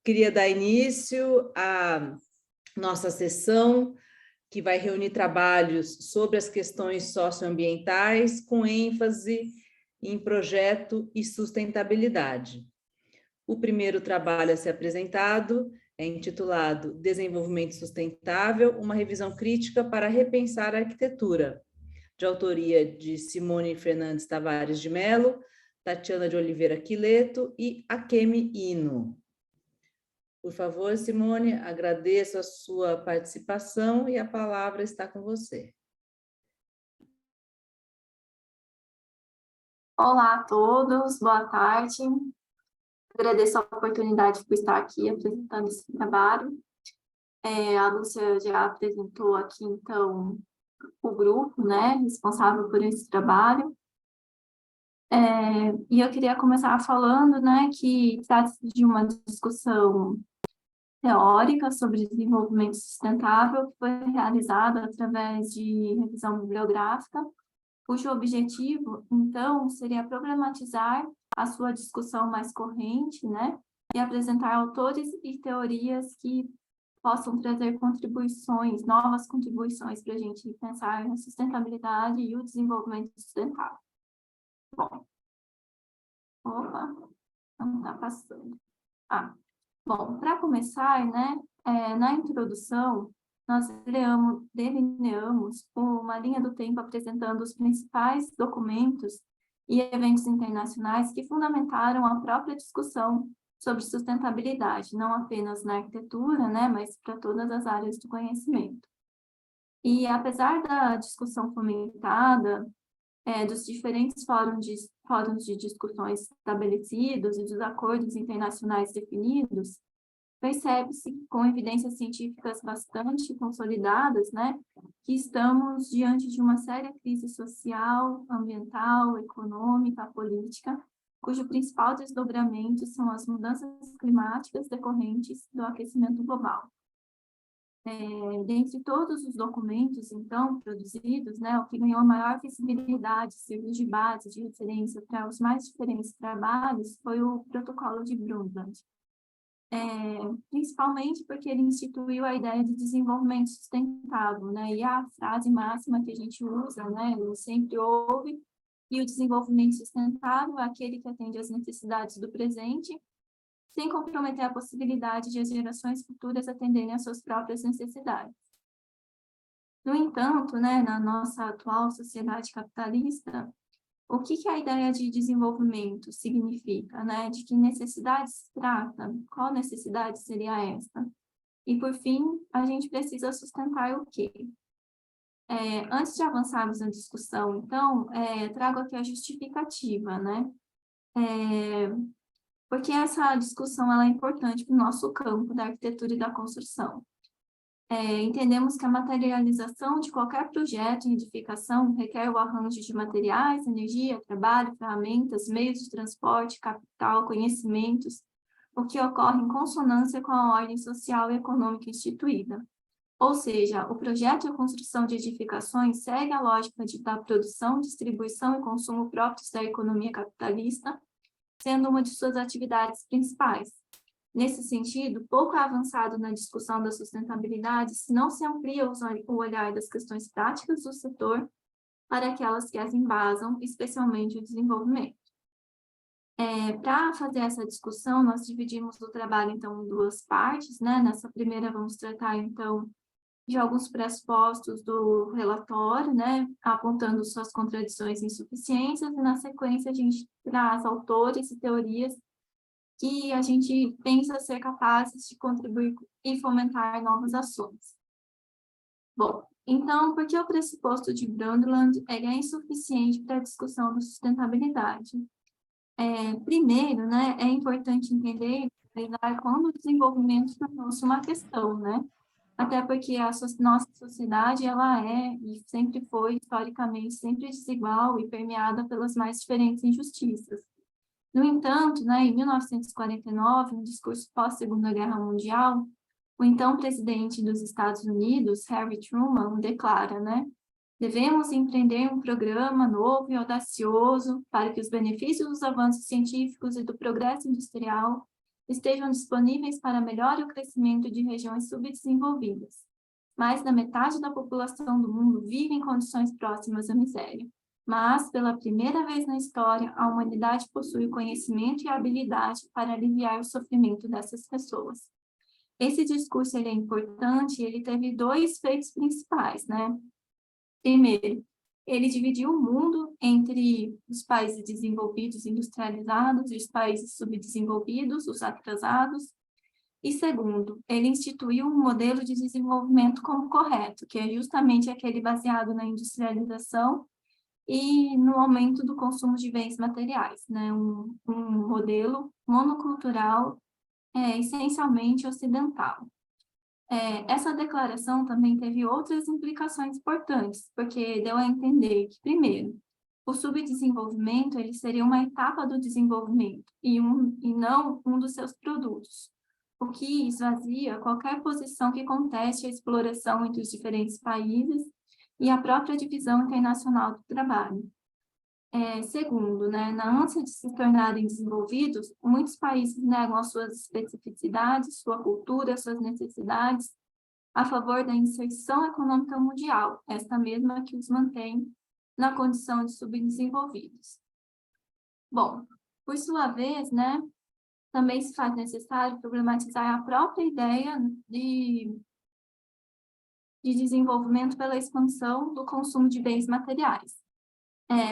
Queria dar início à nossa sessão, que vai reunir trabalhos sobre as questões socioambientais, com ênfase em projeto e sustentabilidade. O primeiro trabalho a ser apresentado é intitulado Desenvolvimento Sustentável, uma revisão crítica para repensar a arquitetura, de autoria de Simone Fernandes Tavares de Mello, Tatiana de Oliveira Quileto e Akemi Ino. Por favor, Simone, agradeço a sua participação e a palavra está com você. Olá a todos, boa tarde. Agradeço a oportunidade por estar aqui apresentando esse trabalho. A Lúcia já apresentou aqui, então, o grupo, né, responsável por esse trabalho. E eu queria começar falando, né, que trata-se de uma discussão teórica sobre desenvolvimento sustentável que foi realizada através de revisão bibliográfica, cujo objetivo, então, seria problematizar a sua discussão mais corrente, né, e apresentar autores e teorias que possam trazer contribuições, novas contribuições para a gente pensar na sustentabilidade e o desenvolvimento sustentável. Bom, não está passando. Bom, para começar, né, na introdução, nós delineamos uma linha do tempo apresentando os principais documentos e eventos internacionais que fundamentaram a própria discussão sobre sustentabilidade, não apenas na arquitetura, né, mas para todas as áreas do conhecimento. E apesar da discussão fomentada, dos diferentes fóruns de discussões estabelecidos e dos acordos internacionais definidos, percebe-se, com evidências científicas bastante consolidadas, né, que estamos diante de uma séria crise social, ambiental, econômica, política, cujo principal desdobramento são as mudanças climáticas decorrentes do aquecimento global. Dentre todos os documentos, então, produzidos, né, o que ganhou maior visibilidade, serviu de base, de referência para os mais diferentes trabalhos, foi o Protocolo de Brundtland. Principalmente porque ele instituiu a ideia de desenvolvimento sustentável, né, e a frase máxima que a gente usa, né, sempre ouve, que o desenvolvimento sustentável é aquele que atende às necessidades do presente, sem comprometer a possibilidade de as gerações futuras atenderem às suas próprias necessidades. No entanto, né, na nossa atual sociedade capitalista, o que a ideia de desenvolvimento significa, né? De que necessidade se trata? Qual necessidade seria esta? E, por fim, a gente precisa sustentar o quê? Antes de avançarmos na discussão, então, trago aqui a justificativa, né? Porque essa discussão ela é importante para o nosso campo da arquitetura e da construção. Entendemos que a materialização de qualquer projeto em edificação requer o arranjo de materiais, energia, trabalho, ferramentas, meios de transporte, capital, conhecimentos, o que ocorre em consonância com a ordem social e econômica instituída. Ou seja, o projeto e a construção de edificações segue a lógica da produção, distribuição e consumo próprios da economia capitalista, sendo uma de suas atividades principais. Nesse sentido, pouco avançado na discussão da sustentabilidade, se não se amplia o olhar das questões práticas do setor para aquelas que as embasam, especialmente o desenvolvimento. Para fazer essa discussão, nós dividimos o trabalho, então, em duas partes, né? Nessa primeira, vamos tratar, então, de alguns pressupostos do relatório, né? Apontando suas contradições e insuficiências, e, na sequência, a gente traz autores e teorias que a gente pensa ser capazes de contribuir e fomentar novas ações. Bom, então, por que o pressuposto de Brundtland é insuficiente para a discussão da sustentabilidade? Primeiro, né, é importante entender quando o desenvolvimento tornou-se uma questão, né? Até porque a nossa sociedade, ela é e sempre foi, historicamente, sempre desigual e permeada pelas mais diferentes injustiças. No entanto, né, em 1949, no discurso pós-Segunda Guerra Mundial, o então presidente dos Estados Unidos, Harry Truman, declara, né, devemos empreender um programa novo e audacioso para que os benefícios dos avanços científicos e do progresso industrial estejam disponíveis para melhor o crescimento de regiões subdesenvolvidas. Mais da metade da população do mundo vive em condições próximas à miséria. Mas, pela primeira vez na história, a humanidade possui o conhecimento e a habilidade para aliviar o sofrimento dessas pessoas. Esse discurso ele é importante, ele teve 2 feitos principais, né? Primeiro, ele dividiu o mundo entre os países desenvolvidos, industrializados, e os países subdesenvolvidos, os atrasados. E segundo, ele instituiu um modelo de desenvolvimento como correto, que é justamente aquele baseado na industrialização e no aumento do consumo de bens materiais, né? Um modelo monocultural, essencialmente ocidental. Essa declaração também teve outras implicações importantes, porque deu a entender que, primeiro, o subdesenvolvimento ele seria uma etapa do desenvolvimento e não um dos seus produtos, o que esvazia qualquer posição que conteste a exploração entre os diferentes países e a própria divisão internacional do trabalho. Segundo, né, na ânsia de se tornarem desenvolvidos, muitos países negam as suas especificidades, sua cultura, suas necessidades, a favor da inserção econômica mundial, esta mesma que os mantém na condição de subdesenvolvidos. Bom, por sua vez, né, também se faz necessário problematizar a própria ideia de desenvolvimento pela expansão do consumo de bens materiais.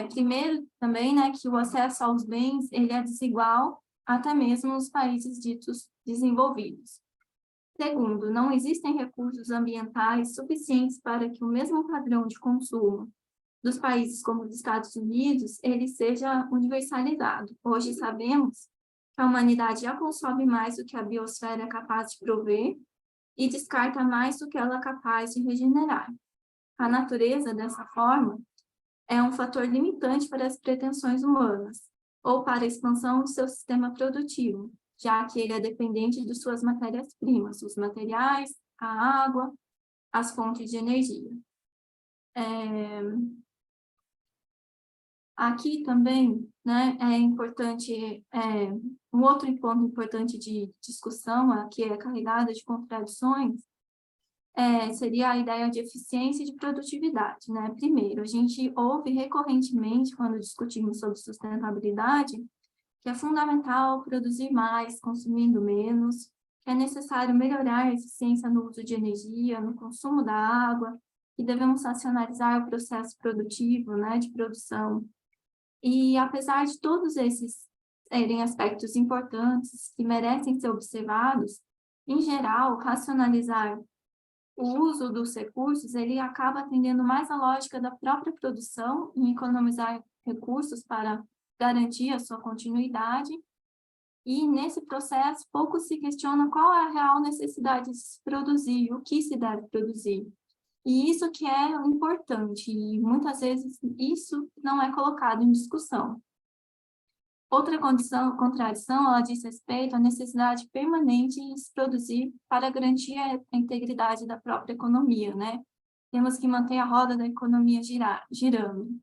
Primeiro, também, né, que o acesso aos bens ele é desigual até mesmo nos países ditos desenvolvidos. Segundo, não existem recursos ambientais suficientes para que o mesmo padrão de consumo dos países como os Estados Unidos, ele seja universalizado. Hoje sabemos que a humanidade já consome mais do que a biosfera é capaz de prover e descarta mais do que ela é capaz de regenerar. A natureza, dessa forma, é um fator limitante para as pretensões humanas, ou para a expansão do seu sistema produtivo, já que ele é dependente de suas matérias-primas, os materiais, a água, as fontes de energia. Aqui também, né, é importante, um outro ponto importante de discussão, que é carregada de contradições, seria a ideia de eficiência e de produtividade, né? Primeiro, a gente ouve recorrentemente, quando discutimos sobre sustentabilidade, que é fundamental produzir mais, consumindo menos, que é necessário melhorar a eficiência no uso de energia, no consumo da água, que devemos racionalizar o processo produtivo, né, de produção. E, apesar de todos esses serem aspectos importantes que merecem ser observados, em geral, racionalizar o uso dos recursos, ele acaba atendendo mais à lógica da própria produção em economizar recursos para garantir a sua continuidade, e nesse processo pouco se questiona qual é a real necessidade de se produzir, o que se deve produzir. E isso que é importante, e muitas vezes isso não é colocado em discussão. Outra contradição, ela diz respeito à necessidade permanente de se produzir para garantir a integridade da própria economia, né? Temos que manter a roda da economia girando,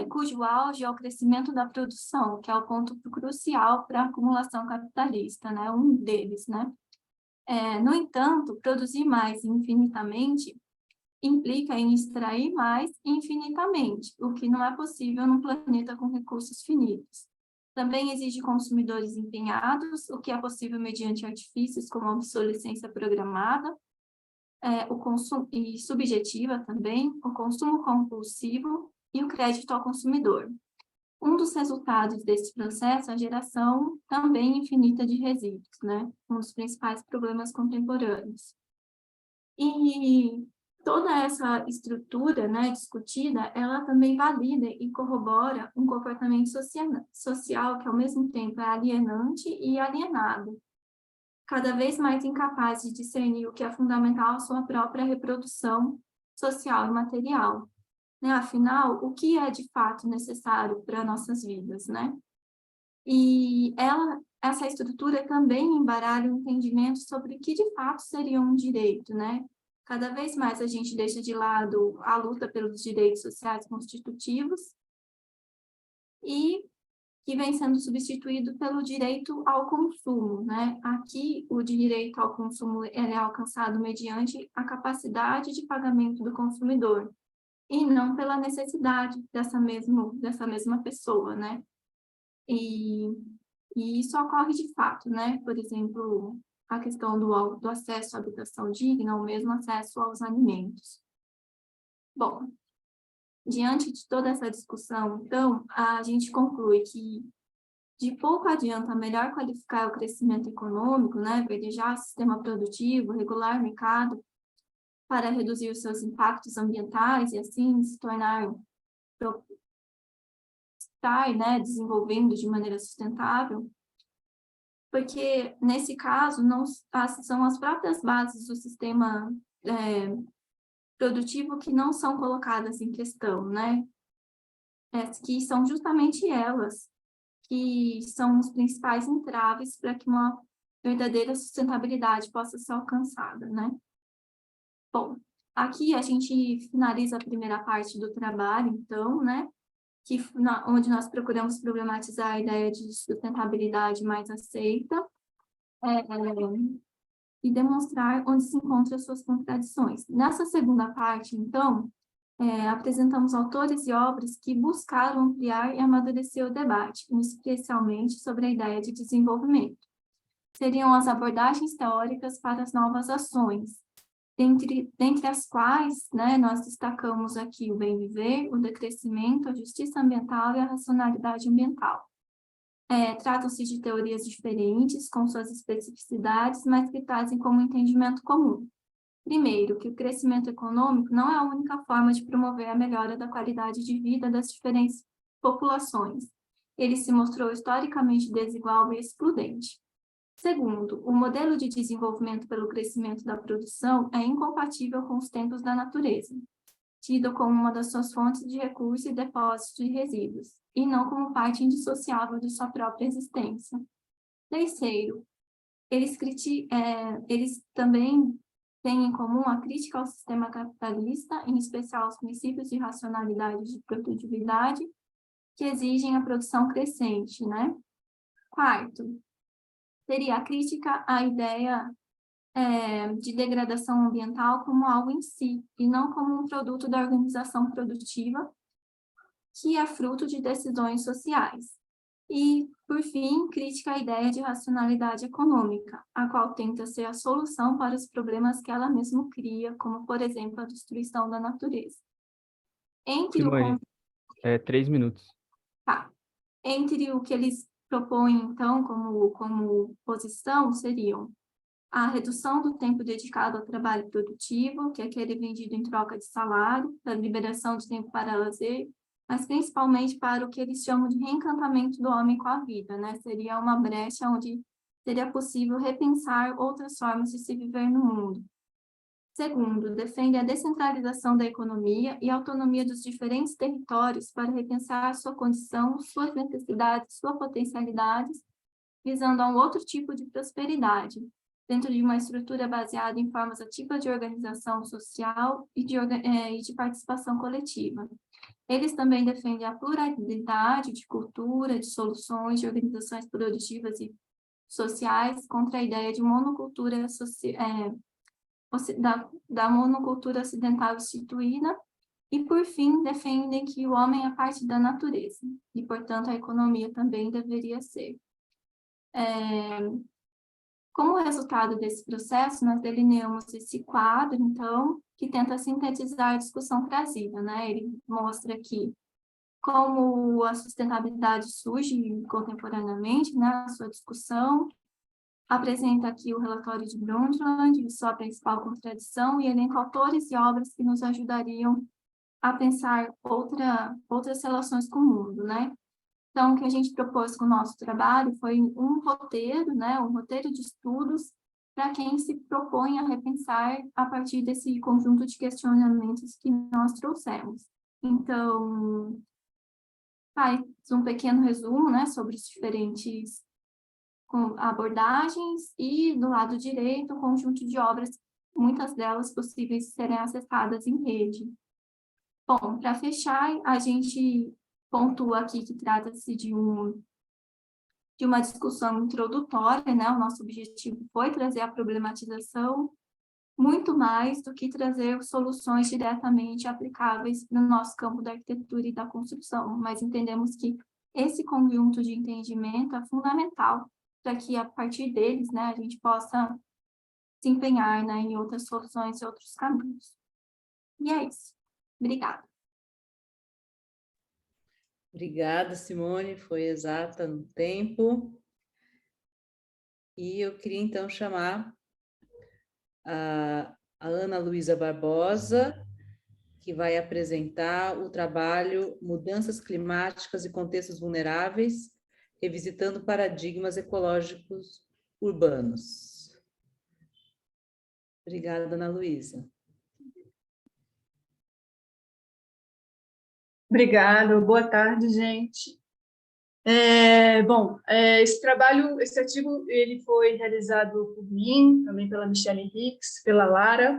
cujo auge é o crescimento da produção, que é o ponto crucial para a acumulação capitalista, né? Um deles, né? No entanto, produzir mais infinitamente implica em extrair mais infinitamente, o que não é possível num planeta com recursos finitos. Também exige consumidores empenhados, o que é possível mediante artifícios como a obsolescência programada, o consumo, e subjetiva também, o consumo compulsivo e o crédito ao consumidor. Um dos resultados desse processo é a geração também infinita de resíduos, né? Um dos principais problemas contemporâneos. E toda essa estrutura, né, discutida, ela também valida e corrobora um comportamento social que, ao mesmo tempo, é alienante e alienado, cada vez mais incapaz de discernir o que é fundamental à sua própria reprodução social e material. Né? Afinal, o que é de fato necessário para nossas vidas, né? E essa estrutura também embaralha o entendimento sobre o que de fato seria um direito, né? Cada vez mais a gente deixa de lado a luta pelos direitos sociais constitutivos e que vem sendo substituído pelo direito ao consumo, né? Aqui, o direito ao consumo ele é alcançado mediante a capacidade de pagamento do consumidor, e não pela necessidade dessa mesma pessoa, né? E isso ocorre de fato, né? Por exemplo, a questão do acesso à habitação digna, ou mesmo acesso aos alimentos. Bom, diante de toda essa discussão, então, a gente conclui que de pouco adianta melhor qualificar o crescimento econômico, né? Verdejar o sistema produtivo, regular o mercado, para reduzir os seus impactos ambientais e assim se tornar estar, né, desenvolvendo de maneira sustentável, porque nesse caso não são as próprias bases do sistema produtivo que não são colocadas em questão, né? Que são justamente elas que são os principais entraves para que uma verdadeira sustentabilidade possa ser alcançada, né? Bom, aqui a gente finaliza a primeira parte do trabalho, então, né? Onde nós procuramos problematizar a ideia de sustentabilidade mais aceita e demonstrar onde se encontram as suas contradições. Nessa segunda parte, então, apresentamos autores e obras que buscaram ampliar e amadurecer o debate, especialmente sobre a ideia de desenvolvimento. Seriam as abordagens teóricas para as novas ações, dentre as quais, né, nós destacamos aqui o bem viver, o decrescimento, a justiça ambiental e a racionalidade ambiental. Tratam-se de teorias diferentes, com suas especificidades, mas que trazem como entendimento comum. Primeiro, que o crescimento econômico não é a única forma de promover a melhora da qualidade de vida das diferentes populações. Ele se mostrou historicamente desigual e excludente. Segundo, o modelo de desenvolvimento pelo crescimento da produção é incompatível com os tempos da natureza, tido como uma das suas fontes de recursos e depósitos de resíduos, e não como parte indissociável de sua própria existência. Terceiro, eles também têm em comum a crítica ao sistema capitalista, em especial aos princípios de racionalidade e de produtividade, que exigem a produção crescente, né? Quarto, seria a crítica à ideia de degradação ambiental como algo em si, e não como um produto da organização produtiva, que é fruto de decisões sociais. E, por fim, crítica à ideia de racionalidade econômica, a qual tenta ser a solução para os problemas que ela mesma cria, como, por exemplo, a destruição da natureza. Simone, 3 minutos. Tá. Entre o que eles propõem, então, como posição, seriam a redução do tempo dedicado ao trabalho produtivo, que é aquele vendido em troca de salário, a liberação de tempo para lazer, mas principalmente para o que eles chamam de reencantamento do homem com a vida, né? Seria uma brecha onde seria possível repensar outras formas de se viver no mundo. Segundo, defende a descentralização da economia e a autonomia dos diferentes territórios para repensar sua condição, suas necessidades, suas potencialidades, visando a um outro tipo de prosperidade, dentro de uma estrutura baseada em formas ativas de organização social e de participação coletiva. Eles também defendem a pluralidade de cultura, de soluções, de organizações produtivas e sociais contra a ideia de monocultura da monocultura ocidental instituída, e, por fim, defendem que o homem é parte da natureza, e, portanto, a economia também deveria ser. Como resultado desse processo, nós delineamos esse quadro, então, que tenta sintetizar a discussão trazida, né? Ele mostra aqui como a sustentabilidade surge contemporaneamente, né, na sua discussão, apresenta aqui o relatório de Brundtland, sua principal contradição, e elenca autores e obras que nos ajudariam a pensar outras relações com o mundo, né? Então, o que a gente propôs com o nosso trabalho foi um roteiro, né, um roteiro de estudos para quem se propõe a repensar a partir desse conjunto de questionamentos que nós trouxemos. Então, faz um pequeno resumo, né, sobre os diferentes abordagens e, do lado direito, um conjunto de obras, muitas delas possíveis de serem acessadas em rede. Bom, para fechar, a gente pontua aqui que trata-se de um de uma discussão introdutória, né? O nosso objetivo foi trazer a problematização, muito mais do que trazer soluções diretamente aplicáveis no nosso campo da arquitetura e da construção, mas entendemos que esse conjunto de entendimento é fundamental para que, a partir deles, né, a gente possa se empenhar, né, em outras soluções e outros caminhos. E é isso. Obrigada. Obrigada, Simone, foi exata no tempo. E eu queria, então, chamar a Ana Luísa Barbosa, que vai apresentar o trabalho Mudanças Climáticas e Contextos Vulneráveis, revisitando paradigmas ecológicos urbanos. Obrigada, Ana Luísa. Obrigada, boa tarde, gente. Esse artigo ele foi realizado por mim, também pela Michelle Hicks, pela Lara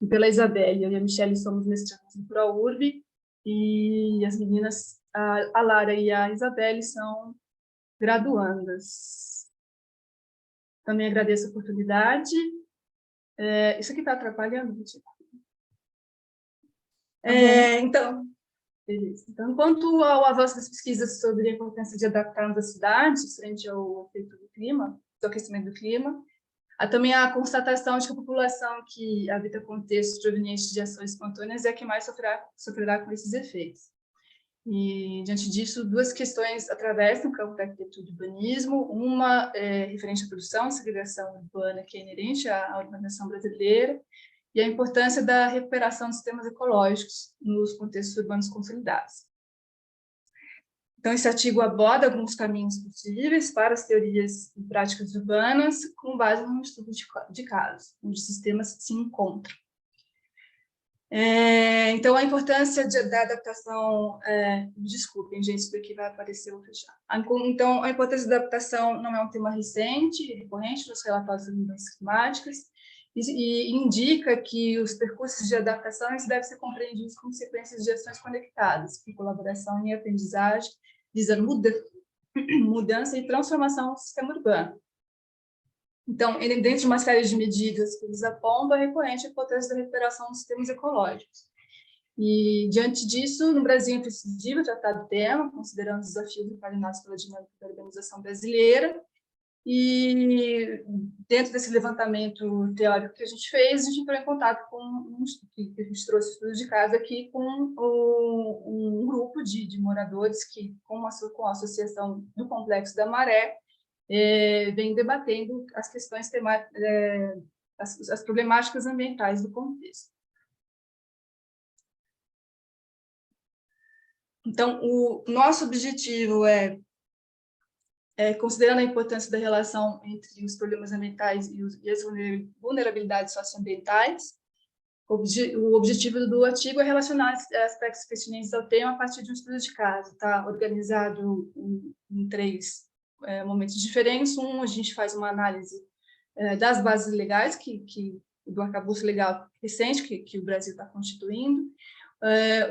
e pela Isabelle. Eu e a Michelle somos mestrandas no ProURB, e as meninas, a Lara e a Isabelle, são graduandas. Também agradeço a oportunidade. Isso aqui está atrapalhando? Beleza. Então, quanto ao avanço das pesquisas sobre a importância de adaptarmos as cidades frente ao efeito do clima, do aquecimento do clima, há também a constatação de que a população que habita contextos provenientes de ações espontâneas é a que mais sofrerá com esses efeitos. E, diante disso, duas questões atravessam o campo da arquitetura e urbanismo, uma referente à produção e segregação urbana, que é inerente à urbanização brasileira, e a importância da recuperação dos sistemas ecológicos nos contextos urbanos consolidados. Então, esse artigo aborda alguns caminhos possíveis para as teorias e práticas urbanas, com base num estudo de casos, onde os sistemas se encontram. Então, a importância da adaptação... desculpem, gente, isso daqui vai aparecer, eu vou fechar. Então, a importância da adaptação não é um tema recente, recorrente nos relatórios sobre mudanças climáticas, e indica que os percursos de adaptação devem ser compreendidos como sequências de ações conectadas, por colaboração e aprendizagem, visando mudança e transformação do sistema urbano. Então, dentro de uma série de medidas que eles apontam, é recorrente a importância da recuperação dos sistemas ecológicos. E, diante disso, no Brasil é imprescindível tratar do tema, considerando os desafios encadenados pela dinâmica da urbanização brasileira. E, dentro desse levantamento teórico que a gente fez, a gente entrou em contato com a gente trouxe estudos de caso aqui com um grupo de moradores que, com a associação do Complexo da Maré, vem debatendo as questões as problemáticas ambientais do contexto. Então, o nosso objetivo considerando a importância da relação entre os problemas ambientais e as vulnerabilidades socioambientais, o objetivo do artigo é relacionar aspectos pertinentes ao tema a partir de um estudo de caso, está organizado em 3 momentos diferentes. A gente faz uma análise das bases legais, do arcabouço legal recente que o Brasil está constituindo.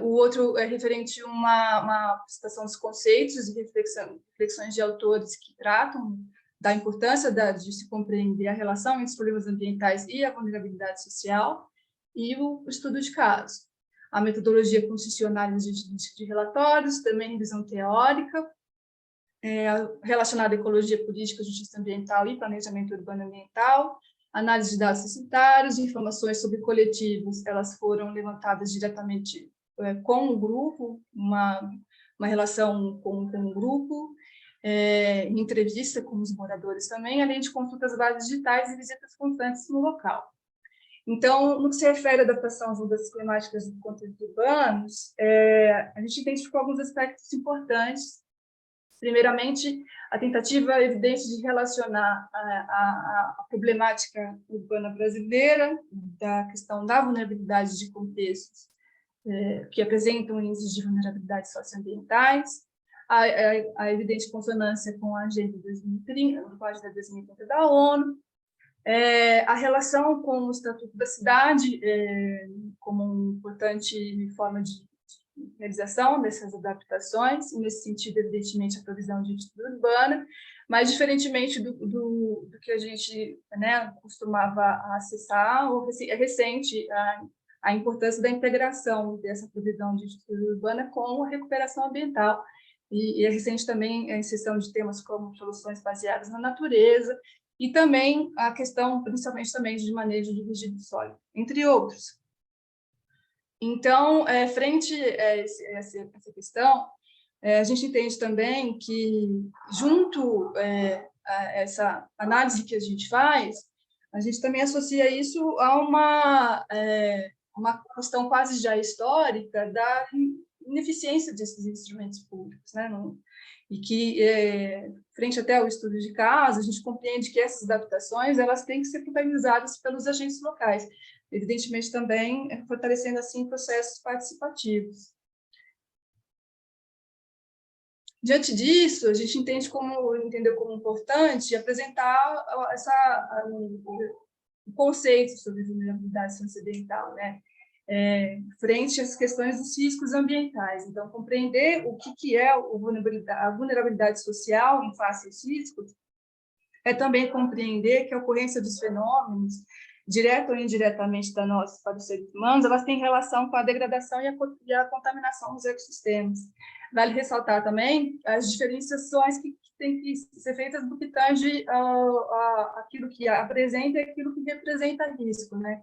O outro é referente a uma citação dos conceitos e reflexões de autores que tratam da importância de se compreender a relação entre os problemas ambientais e a vulnerabilidade social, e o estudo de casos. A metodologia consiste em análise de relatórios, também revisão teórica, relacionada à ecologia política, justiça ambiental e planejamento urbano ambiental, análise de dados censitários, informações sobre coletivos, elas foram levantadas diretamente com o grupo, uma relação com o grupo, entrevista com os moradores também, além de consultas às bases digitais e visitas constantes no local. Então, no que se refere à adaptação às mudanças climáticas do contexto urbanos, a gente identificou alguns aspectos importantes. Primeiramente, a tentativa evidente de relacionar a problemática urbana brasileira, da questão da vulnerabilidade de contextos que apresentam índices de vulnerabilidade socioambientais, a evidente consonância com a Agenda 2030, a Agenda 2030 da ONU, a relação com o Estatuto da Cidade como uma importante forma de realização dessas adaptações, e, nesse sentido, evidentemente, a provisão de infraestrutura urbana, mas diferentemente do que a gente, né, costumava acessar, é recente a importância da integração dessa provisão de infraestrutura urbana com a recuperação ambiental. E é recente também a inserção de temas como soluções baseadas na natureza, e também a questão, principalmente também, de manejo de resíduos sólidos, entre outros. Então, frente a essa questão, a gente entende também que, junto a essa análise que a gente faz, a gente também associa isso a uma questão quase já histórica da ineficiência desses instrumentos públicos, né? E que, frente até ao estudo de caso, a gente compreende que essas adaptações elas têm que ser protagonizadas pelos agentes locais, evidentemente também fortalecendo assim processos participativos. Diante disso, a gente entendeu como importante apresentar o conceito sobre vulnerabilidade socioambiental, né? Frente às questões dos riscos ambientais. Então, compreender o que é a vulnerabilidade social em face aos riscos é também compreender que a ocorrência dos fenômenos, direta ou indiretamente para os seres humanos, elas têm relação com a degradação e a contaminação dos ecossistemas. Vale ressaltar também as diferenciações que têm que ser feitas do que tange aquilo que apresenta e aquilo que representa risco, né?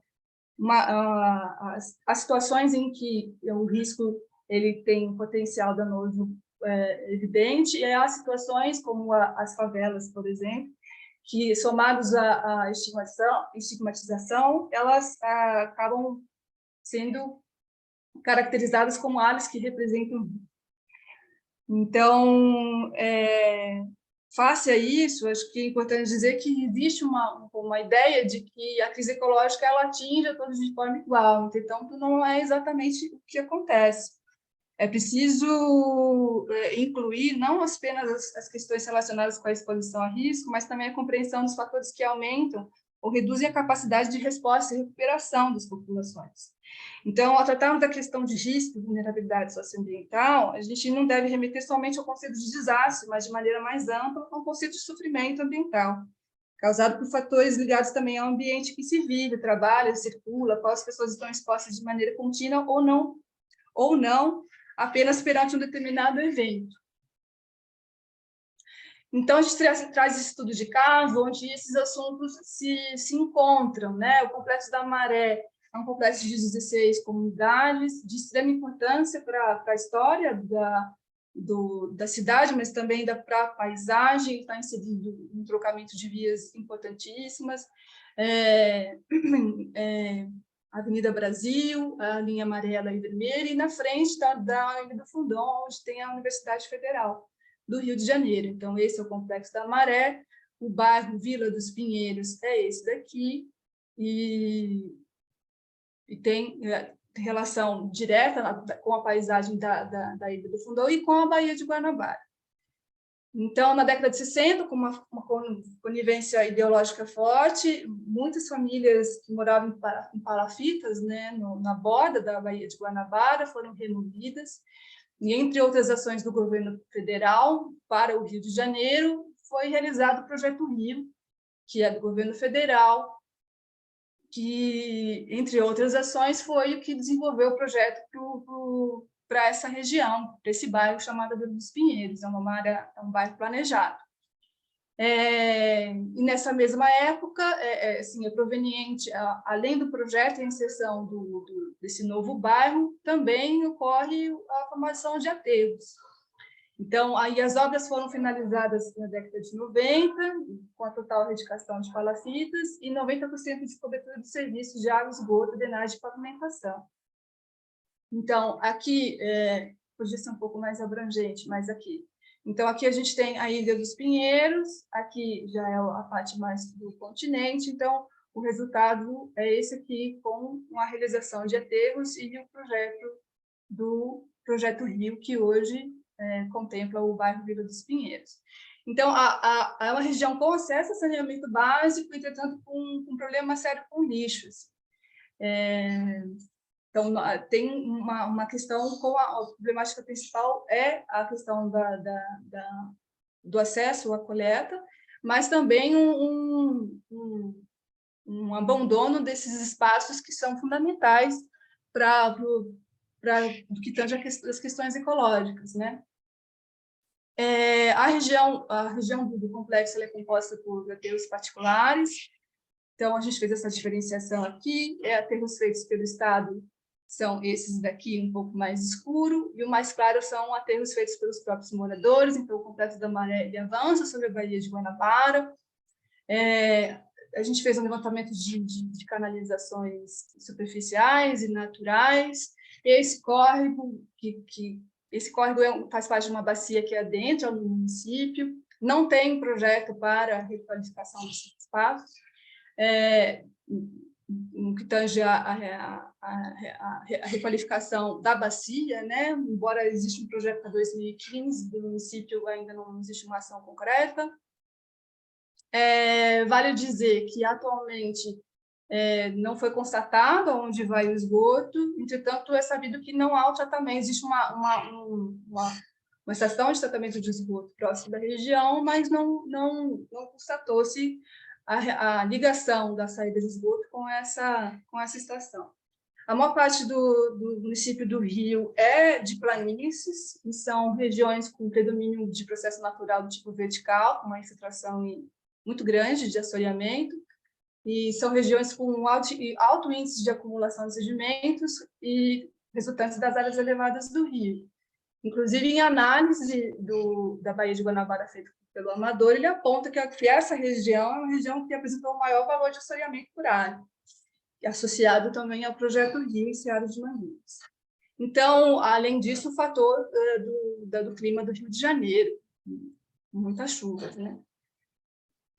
As situações em que o risco ele tem um potencial danoso evidente, e há situações como as favelas, por exemplo, que, somados à estigmatização, elas acabam sendo caracterizadas como áreas que representam. Então, face a isso, acho que é importante dizer que existe uma ideia de que a crise ecológica ela atinge a todos de forma igual, então não é exatamente o que acontece. É preciso incluir não apenas as questões relacionadas com a exposição a risco, mas também a compreensão dos fatores que aumentam ou reduzem a capacidade de resposta e recuperação das populações. Então, ao tratarmos da questão de risco e vulnerabilidade socioambiental, a gente não deve remeter somente ao conceito de desastre, mas de maneira mais ampla ao conceito de sofrimento ambiental, causado por fatores ligados também ao ambiente que se vive, trabalha, circula, qual as pessoas estão expostas de maneira contínua ou não, apenas perante um determinado evento. Então, a gente traz esse estudo de caso, onde esses assuntos se encontram, né? O Complexo da Maré é um complexo de 16 comunidades, de extrema importância para a história da cidade, mas também para a paisagem, está inserido em trocamento de vias importantíssimas, Avenida Brasil, a linha amarela e vermelha, e na frente da Avenida Fundão, onde tem a Universidade Federal do Rio de Janeiro. Então, esse é o Complexo da Maré, o bairro Vila dos Pinheiros é esse daqui, e tem relação direta com a paisagem da Ilha do Fundão e com a Baía de Guanabara. Então, na década de 60, com uma conivência ideológica forte, muitas famílias que moravam em palafitas, né, na borda da Baía de Guanabara, foram removidas, e entre outras ações do governo federal para o Rio de Janeiro, foi realizado o Projeto Rio, que é do governo federal, que, entre outras ações, foi o que desenvolveu o projeto para essa região, para esse bairro chamado Vila dos Pinheiros, é um bairro planejado. E nessa mesma época, assim, é proveniente, além do projeto e a inserção desse novo bairro, também ocorre a formação de aterros. Então, aí as obras foram finalizadas na década de 90, com a total erradicação de palafitas e 90% de cobertura de serviços de água, esgoto, drenagem e pavimentação. Então, aqui, podia ser um pouco mais abrangente, mas aqui. Então, aqui a gente tem a Ilha dos Pinheiros, aqui já é a parte mais do continente, então o resultado é esse aqui, com a realização de aterros e o projeto do Projeto Rio, que hoje contempla o bairro Vila dos Pinheiros. Então, é uma região com acesso a saneamento básico, entretanto, com um problema sério com lixos. Então, tem uma questão com a problemática principal é a questão do acesso à coleta, mas também um abandono desses espaços que são fundamentais para o que tange as questões ecológicas, né? A região do complexo ela é composta por aterros particulares, então a gente fez essa diferenciação aqui, aterros feitos pelo Estado são esses daqui um pouco mais escuro, e o mais claro são aterros feitos pelos próprios moradores, então o Complexo da Maré ele avança sobre a Baía de Guanabara. A gente fez um levantamento de canalizações superficiais e naturais, e esse córrego, faz parte de uma bacia que é dentro do município, não tem projeto para a requalificação desses espaços, no que tange a requalificação da bacia, né? Embora exista um projeto para 2015 do município, ainda não existe uma ação concreta. Vale dizer que, atualmente, não foi constatado onde vai o esgoto, entretanto, é sabido que não há o tratamento, existe uma estação de tratamento de esgoto próximo da região, mas não constatou-se a ligação da saída de esgoto com essa estação. A maior parte do município do Rio é de planícies, e são regiões com predomínio de processo natural do tipo vertical, com uma infiltração muito grande de assoreamento, e são regiões com alto índice de acumulação de sedimentos e resultantes das áreas elevadas do rio. Inclusive, em análise da Baía de Guanabara feita pelo Amador, ele aponta que essa região é uma região que apresentou o maior valor de assoreamento por área, associado também ao projeto Rio e Cerrado de Mangueiras. Então, além disso, o fator do clima do Rio de Janeiro, muitas chuvas, né?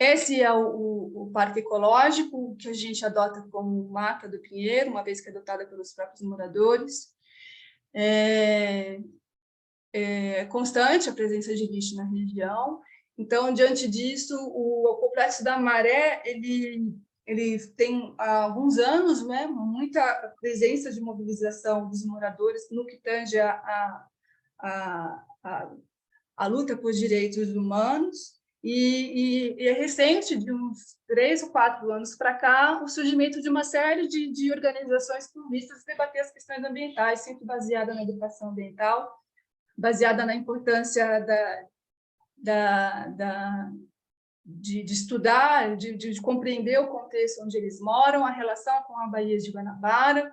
Esse é o parque ecológico que a gente adota como Mata do Pinheiro, uma vez que é adotada pelos próprios moradores. É constante a presença de lixo na região. Então, diante disso, o Complexo da Maré ele tem há alguns anos, né, muita presença de mobilização dos moradores no que tange a luta por direitos humanos. E é recente, de uns 3 ou 4 anos para cá, o surgimento de uma série de organizações que vistam debater as questões ambientais, sempre baseada na educação ambiental, baseada na importância de estudar, de compreender o contexto onde eles moram, a relação com a Baía de Guanabara,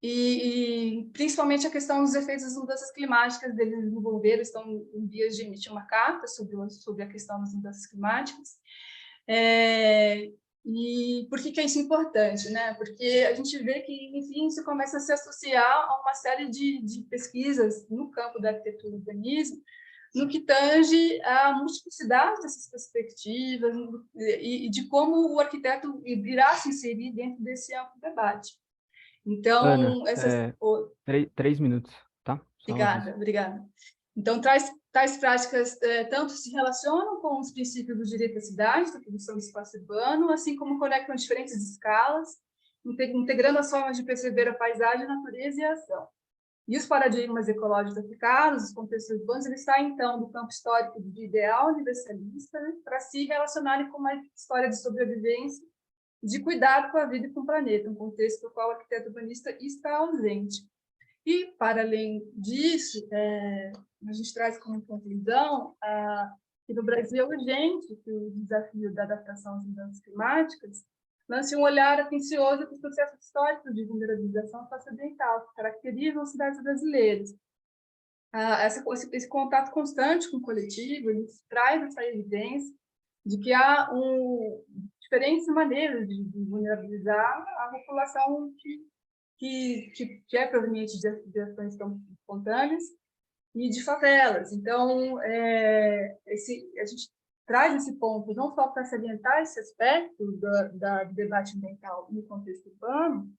e principalmente a questão dos efeitos das mudanças climáticas. Eles desenvolveram, estão em vias de emitir uma carta sobre a questão das mudanças climáticas. E por que é isso importante, né? Porque a gente vê que, enfim, isso começa a se associar a uma série de pesquisas no campo da arquitetura e urbanismo, no que tange a multiplicidade dessas perspectivas e de como o arquiteto irá se inserir dentro desse amplo debate. Então, Ana, 3 minutos, tá? Obrigada. Então, tais práticas tanto se relacionam com os princípios do direito à cidade, da produção do espaço urbano, assim como conectam diferentes escalas, integrando as formas de perceber a paisagem, a natureza e a ação. E os paradigmas ecológicos aplicados, os contextos urbanos, eles saem, então, do campo histórico de ideal universalista, né, para se relacionarem com uma história de sobrevivência, de cuidado com a vida e com o planeta, um contexto no qual o arquiteto urbanista está ausente. E, para além disso, a gente traz como conclusão que no Brasil é urgente que o desafio da adaptação às mudanças climáticas lance um olhar atencioso para os processos históricos de vulnerabilização socioambiental que caracterizam as cidades brasileiras. Esse contato constante com o coletivo, ele traz essa evidência de que há diferentes maneiras de vulnerabilizar a população que é proveniente de ações tão espontâneas e de favelas. Então, a gente traz esse ponto não só para salientar esse aspecto do debate ambiental no contexto urbano,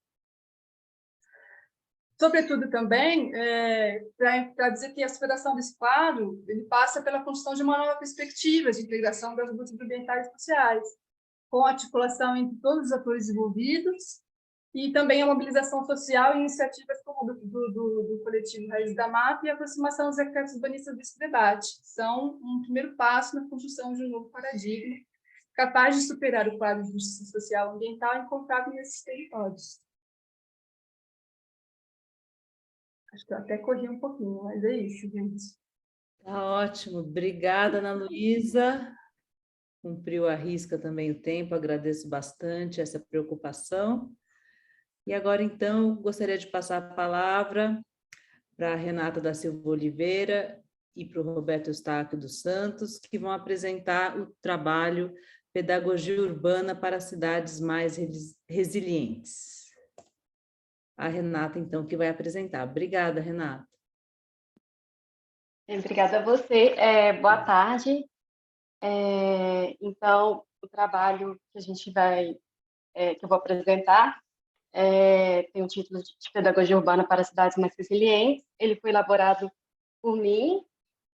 sobretudo também para dizer que a superação desse quadro ele passa pela construção de uma nova perspectiva de integração das lutas ambientais e sociais, com articulação entre todos os atores envolvidos, e também a mobilização social e iniciativas como do coletivo Raiz da Mata e a aproximação dos arquitetos urbanistas desse debate. São um primeiro passo na construção de um novo paradigma, capaz de superar o quadro de justiça social e ambiental encontrado nesses territórios. Acho que eu até corri um pouquinho, mas é isso, gente. Tá ótimo. Obrigada, Ana Luísa. Cumpriu à risca também o tempo, agradeço bastante essa preocupação. E agora, então, gostaria de passar a palavra para a Renata da Silva Oliveira e para o Roberto Eustáquio dos Santos, que vão apresentar o trabalho Pedagogia Urbana para Cidades Mais Resilientes. A Renata, então, que vai apresentar. Obrigada, Renata. Obrigada a você. Boa tarde. Então, o trabalho que a gente que eu vou apresentar, tem o título de Pedagogia Urbana para Cidades Mais Resilientes. Ele foi elaborado por mim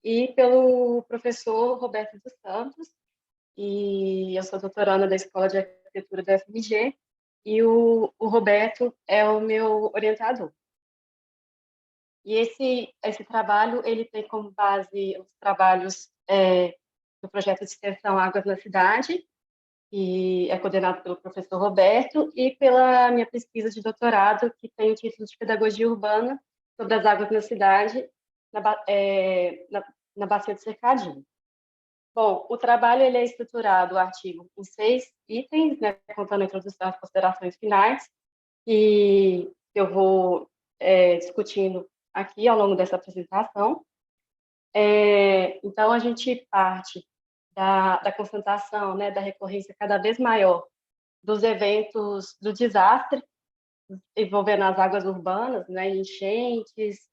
e pelo professor Roberto dos Santos, e eu sou doutoranda da Escola de Arquitetura da FMG, e o Roberto é o meu orientador. E esse trabalho, ele tem como base os trabalhos do projeto de extensão Águas na Cidade, que é coordenado pelo professor Roberto, e pela minha pesquisa de doutorado, que tem o título de Pedagogia Urbana sobre as águas na cidade, na Bacia do Cercadinho. Bom, o trabalho ele é estruturado, o artigo, em 6 itens, né, contando a introdução e as considerações finais, e eu vou discutindo aqui ao longo dessa apresentação. Então, a gente parte da constatação, né, da recorrência cada vez maior dos eventos do desastre envolvendo as águas urbanas, né, enchentes,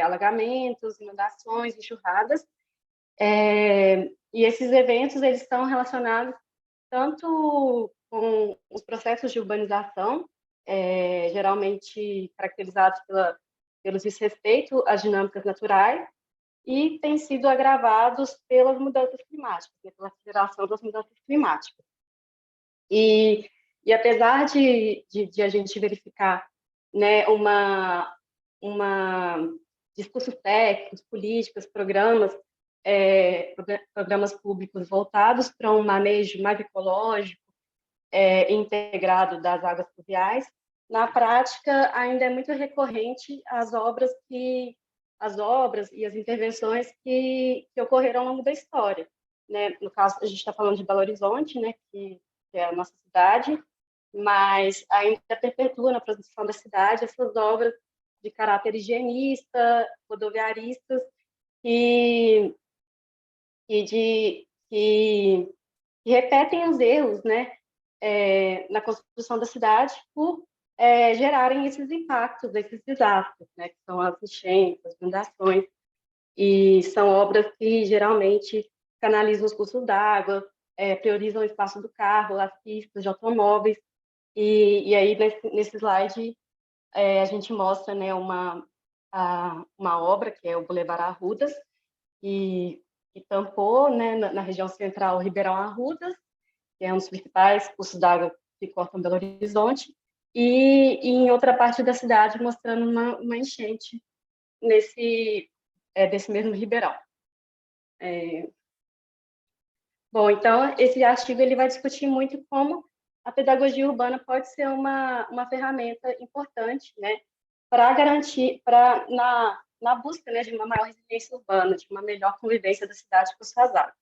alagamentos, inundações, enxurradas. E esses eventos eles estão relacionados tanto com os processos de urbanização, geralmente caracterizados pelo desrespeito às dinâmicas naturais, e têm sido agravados pelas mudanças climáticas, né, pela aceleração das mudanças climáticas. E apesar de a gente verificar, né, discursos técnicos, políticas, programas públicos voltados para um manejo mais ecológico, integrado das águas pluviais, na prática ainda é muito recorrente as obras e as intervenções que ocorreram ao longo da história, né? No caso, a gente está falando de Belo Horizonte, né, que é a nossa cidade, mas ainda perpetua na produção da cidade essas obras de caráter higienista, rodoviaristas, que repetem os erros, né, na construção da cidade por gerarem esses impactos, esses desastres, né, que são as enchentes, as inundações, e são obras que geralmente canalizam os cursos d'água, priorizam o espaço do carro, as pistas de automóveis, e aí nesse slide a gente mostra, né, uma obra que é o Boulevard Arrudas, que tampou, né, na região central, o Ribeirão Arrudas, que é um dos principais cursos d'água que cortam Belo Horizonte, e em outra parte da cidade mostrando uma enchente desse mesmo Ribeirão. Bom, então, esse artigo ele vai discutir muito como a pedagogia urbana pode ser uma ferramenta importante, né, para garantir, na busca, né, de uma maior resiliência urbana, de uma melhor convivência da cidade com suas áreas.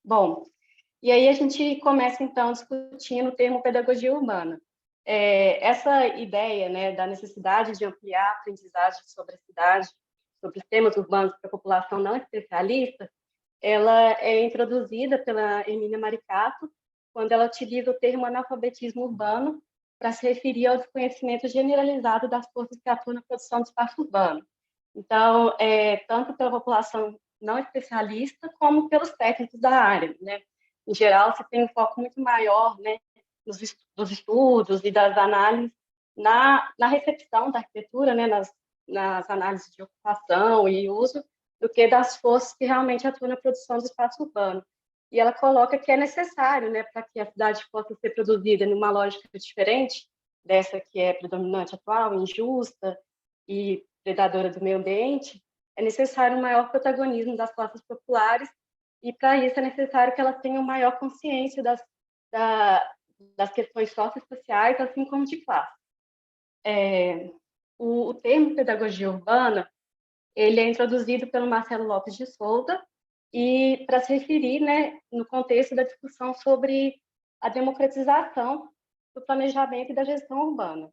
Bom, e aí a gente começa, então, discutindo o termo pedagogia urbana. Essa ideia, né, da necessidade de ampliar a aprendizagem sobre a cidade, sobre os temas urbanos para a população não especialista, ela é introduzida pela Hermínia Maricato, quando ela utiliza o termo analfabetismo urbano para se referir ao desconhecimento generalizado das forças que atuam na produção do espaço urbano. Então, tanto pela população não especialista, como pelos técnicos da área, né? Em geral, se tem um foco muito maior, né, dos estudos e das análises na recepção da arquitetura, né, nas análises de ocupação e uso, do que das forças que realmente atuam na produção do espaço urbano. e ela coloca que é necessário, né, para que a cidade possa ser produzida numa lógica diferente dessa que é predominante atual, injusta e predadora do meio ambiente, é necessário um maior protagonismo das classes populares, e para isso é necessário que elas tenham maior consciência das questões socioespaciais, assim como de classe. O termo pedagogia urbana, ele é introduzido pelo Marcelo Lopes de Souza, e para se referir, né, no contexto da discussão sobre a democratização do planejamento e da gestão urbana.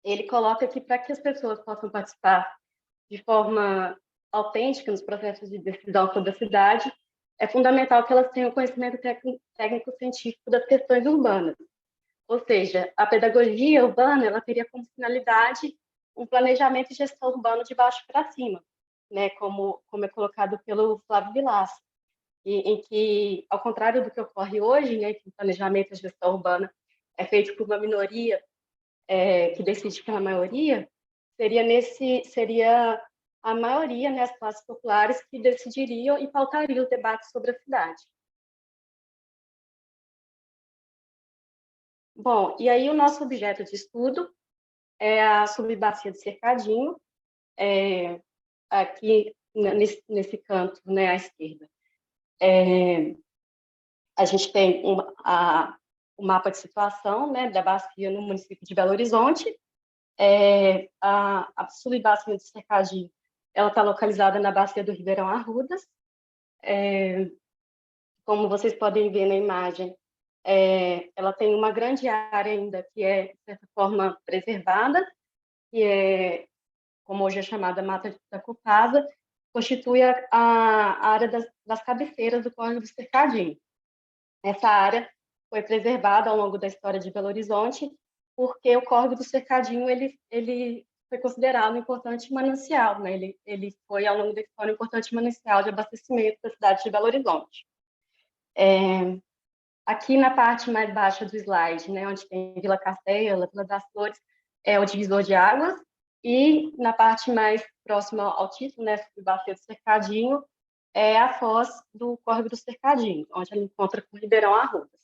Ele coloca que para que as pessoas possam participar de forma autêntica nos processos de decisão sobre a cidade, é fundamental que elas tenham conhecimento técnico-científico das questões urbanas. Ou seja, a pedagogia urbana, ela teria como finalidade um planejamento e gestão urbana de baixo para cima, né, como é colocado pelo Flávio Vilaça, em que, ao contrário do que ocorre hoje, né, que o planejamento e a gestão urbana é feito por uma minoria que decide pela maioria, seria a maioria, né, as classes populares, que decidiriam e pautariam os debates sobre a cidade. Bom, e aí o nosso objeto de estudo é a subbacia do Cercadinho, aqui nesse canto, né, à esquerda. A gente tem o mapa de situação, né, da bacia no município de Belo Horizonte. A subbacia do Cercadinho, ela está localizada na bacia do Ribeirão Arrudas. Como vocês podem ver na imagem, ela tem uma grande área ainda que é, de certa forma, preservada, que é, como hoje é chamada Mata da Copasa, constitui a área das cabeceiras do Córrego do Cercadinho. Essa área foi preservada ao longo da história de Belo Horizonte, porque o Córrego do Cercadinho ele foi considerado um importante manancial, né? Ele foi, ao longo da história, um importante manancial de abastecimento da cidade de Belo Horizonte. Aqui na parte mais baixa do slide, né, onde tem Vila Castela, Vila das Flores, é o divisor de águas, e na parte mais próxima ao título, né, subbacia do Cercadinho, é a foz do Córrego do Cercadinho, onde ela encontra com o Ribeirão Arrudas.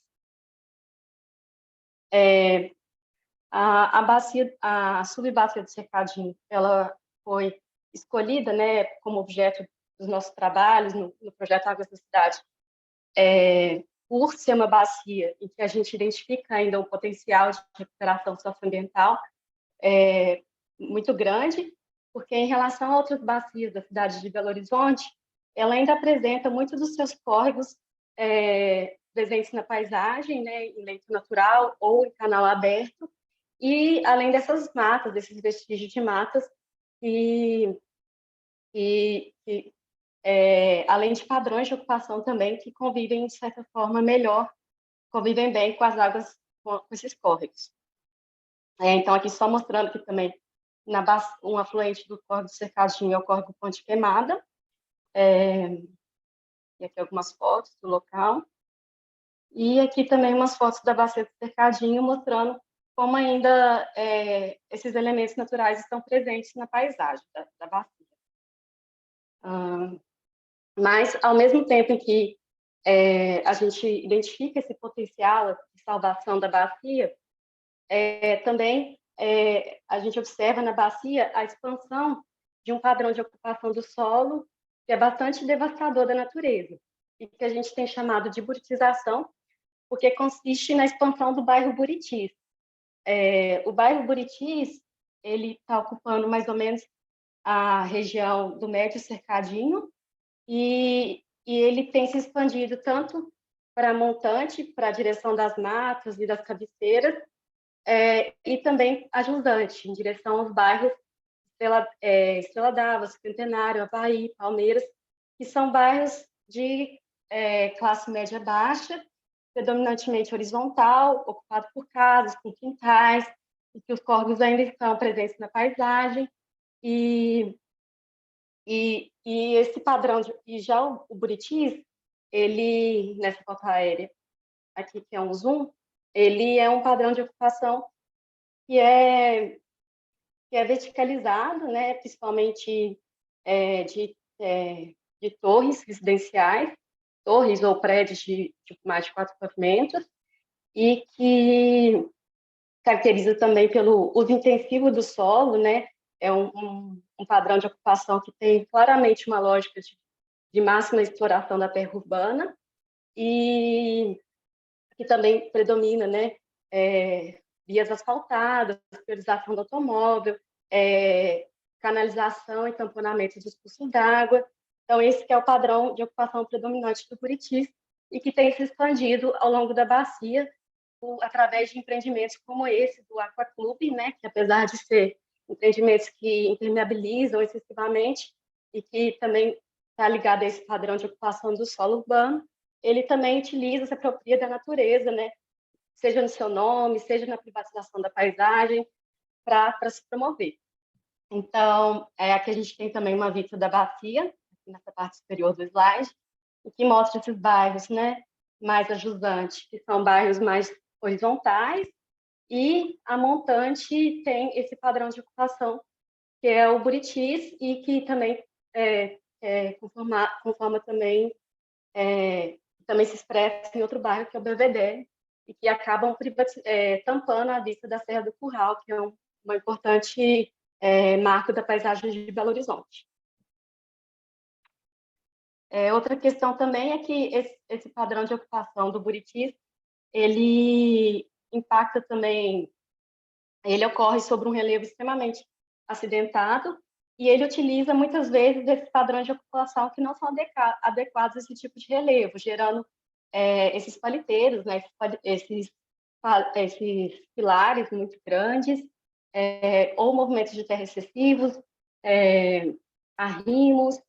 A subbacia do Cercadinho, ela foi escolhida, né, como objeto dos nossos trabalhos no projeto Águas da Cidade, por ser uma bacia em que a gente identifica ainda um potencial de recuperação socioambiental muito grande, porque em relação a outras bacias da cidade de Belo Horizonte, ela ainda apresenta muitos dos seus córregos presentes na paisagem, né, em leito natural ou em canal aberto, e além dessas matas, desses vestígios de matas, além de padrões de ocupação também que convivem, de certa forma, convivem bem com as águas, com esses córregos. Então, aqui só mostrando que também um afluente do Córrego do Cercadinho é o Córrego Ponte Queimada, e aqui algumas fotos do local. E aqui também umas fotos da bacia do Cercadinho, mostrando como ainda esses elementos naturais estão presentes na paisagem da bacia. Mas, ao mesmo tempo em que a gente identifica esse potencial de salvação da bacia, também a gente observa na bacia a expansão de um padrão de ocupação do solo que é bastante devastador da natureza, e que a gente tem chamado de buritização, porque consiste na expansão do bairro Buritis. O bairro Buritis, ele está ocupando mais ou menos a região do Médio Cercadinho, e ele tem se expandido tanto para montante, para a direção das matas e das cabeceiras, e também ajudante, em direção aos bairros Estrela d'Água, Centenário, Avaí, Palmeiras, que são bairros de classe média baixa, predominantemente horizontal, ocupado por casas, com quintais, e que os córregos ainda estão presentes na paisagem, e esse padrão, e já o Buritis, ele, nessa foto aérea, aqui que é um zoom, ele é um padrão de ocupação que é verticalizado, né, principalmente de torres residenciais torres ou prédios de mais de 4 pavimentos, e que caracteriza também pelo uso intensivo do solo, né? É um padrão de ocupação que tem claramente uma lógica de máxima exploração da terra urbana, e que também predomina, né? Vias asfaltadas, priorização do automóvel, canalização e tamponamento dos cursos d'água. Então, esse que é o padrão de ocupação predominante do Buritis e que tem se expandido ao longo da bacia através de empreendimentos como esse do Aquaclube, né, que apesar de ser empreendimentos que impermeabilizam excessivamente e que também está ligado a esse padrão de ocupação do solo urbano, ele também utiliza, se apropria da natureza, né, seja no seu nome, seja na privatização da paisagem, para se promover. Então, aqui a gente tem também uma vista da bacia, aqui nessa parte superior do slide, o que mostra esses bairros, né, mais ajusantes, que são bairros mais horizontais, e a montante tem esse padrão de ocupação, que é o Buritis, e que também conforma também, também se expressa em outro bairro, que é o Belvedere, e que acabam tampando a vista da Serra do Curral, que é uma importante marco da paisagem de Belo Horizonte. Outra questão também é que esse padrão de ocupação do Buritis, ele impacta também, ele ocorre sobre um relevo extremamente acidentado, e ele utiliza muitas vezes esses padrões de ocupação que não são adequados a esse tipo de relevo, gerando esses paliteiros, né, esses pilares muito grandes, ou movimentos de terra excessivos, arrimos.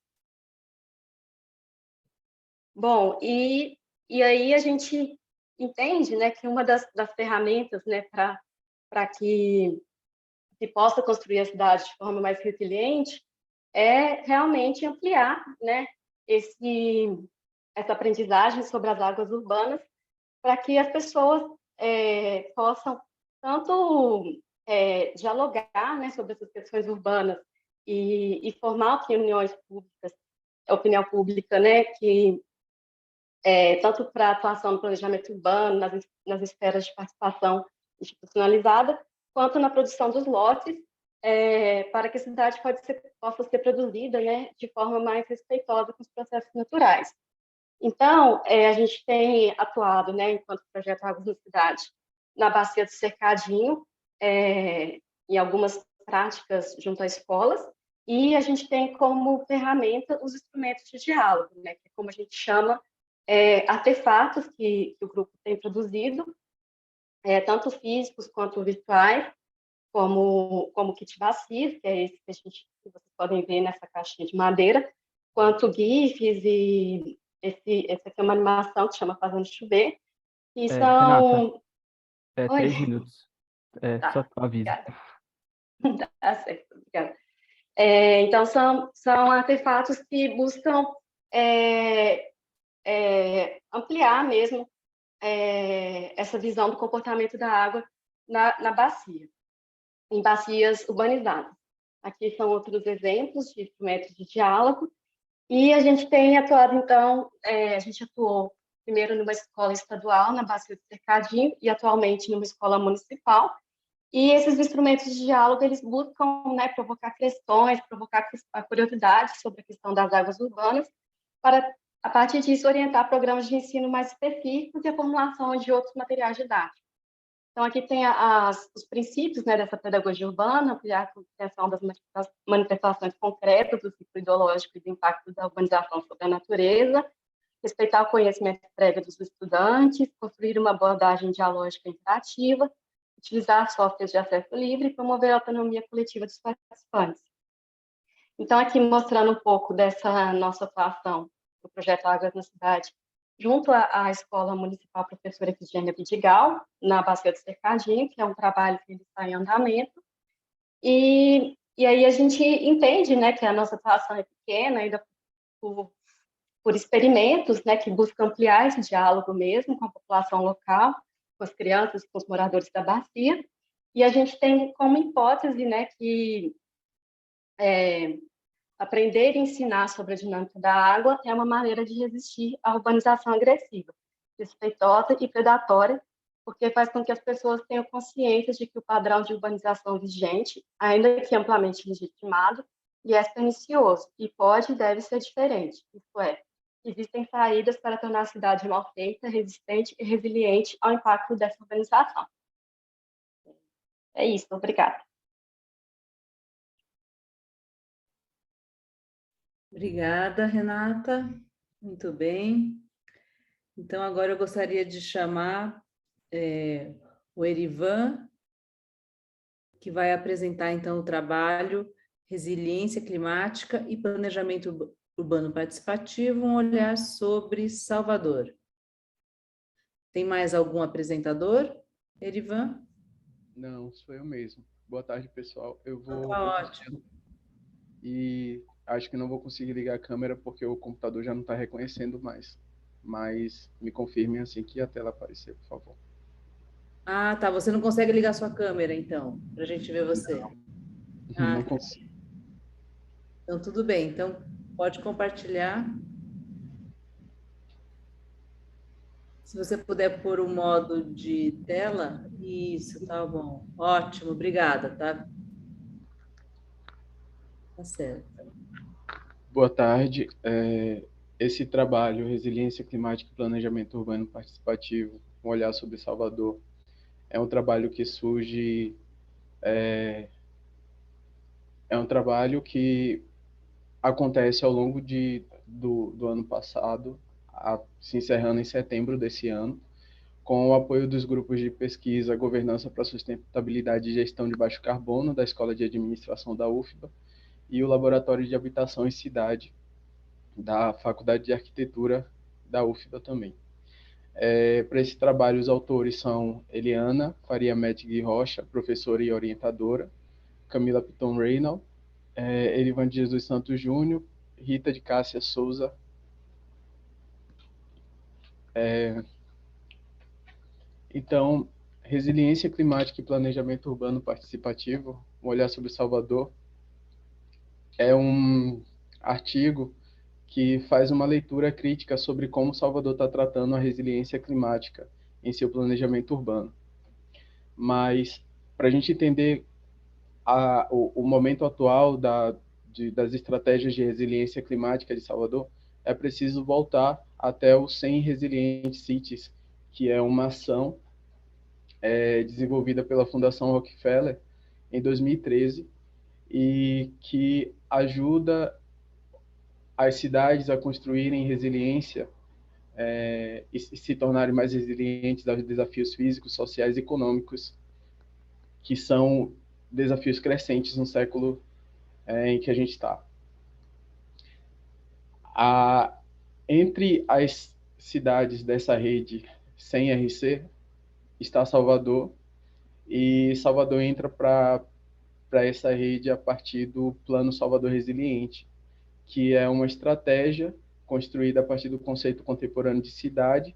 Bom, e aí a gente entende, né, que uma das ferramentas, né, para que se possa construir a cidade de forma mais resiliente é realmente ampliar, né, essa aprendizagem sobre as águas urbanas, para que as pessoas possam tanto dialogar, né, sobre essas questões urbanas e formar opinião pública, né, que tanto para a atuação no planejamento urbano, nas esferas de participação institucionalizada, quanto na produção dos lotes, para que a cidade possa ser produzida, né, de forma mais respeitosa com os processos naturais. Então, a gente tem atuado, né, enquanto projeto Águas na Cidade, na Bacia do Cercadinho, em algumas práticas junto a escolas, e a gente tem como ferramenta os instrumentos de diálogo, né, que é como a gente chama artefatos que o grupo tem produzido, tanto físicos quanto virtuais, como kit bacias, que é esse que vocês podem ver nessa caixinha de madeira, quanto GIFs, e esse aqui é uma animação que chama Fazendo Chover, e são... Renata, 3 minutos, Tá, só avisa. Obrigada. Tá certo, obrigada. Então, são artefatos que buscam ampliar mesmo essa visão do comportamento da água na bacia, em bacias urbanizadas. Aqui são outros exemplos de instrumentos de diálogo, e a gente tem atuado, então, a gente atuou primeiro numa escola estadual, na Bacia do Cercadinho, e atualmente numa escola municipal, e esses instrumentos de diálogo, eles buscam, né, provocar questões, provocar a curiosidade sobre a questão das águas urbanas, para, a partir disso, orientar programas de ensino mais específicos e a formulação de outros materiais didáticos. Então, aqui tem os princípios, né, dessa pedagogia urbana, ampliar a compreensão das manifestações concretas do ciclo ideológico e do impacto da urbanização sobre a natureza, respeitar o conhecimento prévio dos estudantes, construir uma abordagem dialógica interativa, utilizar softwares de acesso livre e promover a autonomia coletiva dos participantes. Então, aqui mostrando um pouco dessa nossa atuação do projeto Águas na Cidade, junto à Escola Municipal Professora Efigênia Vidigal, na Bacia do Cercadinho, que é um trabalho que está em andamento. E aí a gente entende, né, que a nossa atuação é pequena, ainda por experimentos, né, que buscam ampliar esse diálogo mesmo com a população local, com as crianças, com os moradores da bacia, e a gente tem como hipótese, né, que Aprender e ensinar sobre a dinâmica da água é uma maneira de resistir à urbanização agressiva, desrespeitosa e predatória, porque faz com que as pessoas tenham consciência de que o padrão de urbanização vigente, ainda que amplamente legitimado, lhe é pernicioso e pode e deve ser diferente, isto é, existem saídas para tornar a cidade mal feita, resistente e resiliente ao impacto dessa urbanização. É isso, obrigada. Obrigada, Renata. Muito bem. Então, agora eu gostaria de chamar o Erivan, que vai apresentar, então, o trabalho Resiliência Climática e Planejamento Urbano Participativo, um olhar sobre Salvador. Tem mais algum apresentador, Erivan? Não, sou eu mesmo. Boa tarde, pessoal. Eu vou... Tá ótimo. E acho que não vou conseguir ligar a câmera porque o computador já não está reconhecendo mais. Mas me confirmem assim que a tela aparecer, por favor. Ah, tá. Você não consegue ligar sua câmera, então, para a gente ver você. Não consigo. Então, tudo bem. Então, pode compartilhar. Se você puder pôr o modo de tela, isso, tá bom. Ótimo, obrigada, tá? Tá certo. Boa tarde. Esse trabalho, Resiliência Climática e Planejamento Urbano Participativo, um olhar sobre Salvador, é um trabalho que surge... É um trabalho que acontece ao longo do ano passado, se encerrando em setembro desse ano, com o apoio dos grupos de pesquisa Governança para a Sustentabilidade e Gestão de Baixo Carbono, da Escola de Administração da UFBA, e o Laboratório de Habitação e Cidade, da Faculdade de Arquitetura da UFBA também. Para esse trabalho, os autores são Eliana Faria Metig Rocha, professora e orientadora, Camila Piton Reynolds, Erivan de Jesus Santos Júnior, Rita de Cássia Souza. Então, Resiliência Climática e Planejamento Urbano Participativo, um olhar sobre Salvador, é um artigo que faz uma leitura crítica sobre como Salvador está tratando a resiliência climática em seu planejamento urbano. Mas, para a gente entender o momento atual das estratégias de resiliência climática de Salvador, é preciso voltar até o 100 Resilient Cities, que é uma ação desenvolvida pela Fundação Rockefeller em 2013 e que ajuda as cidades a construírem resiliência e se tornarem mais resilientes aos desafios físicos, sociais e econômicos, que são desafios crescentes no século em que a gente está. Entre as cidades dessa rede 100RC está Salvador, e Salvador entra para essa rede a partir do Plano Salvador Resiliente, que é uma estratégia construída a partir do conceito contemporâneo de cidade,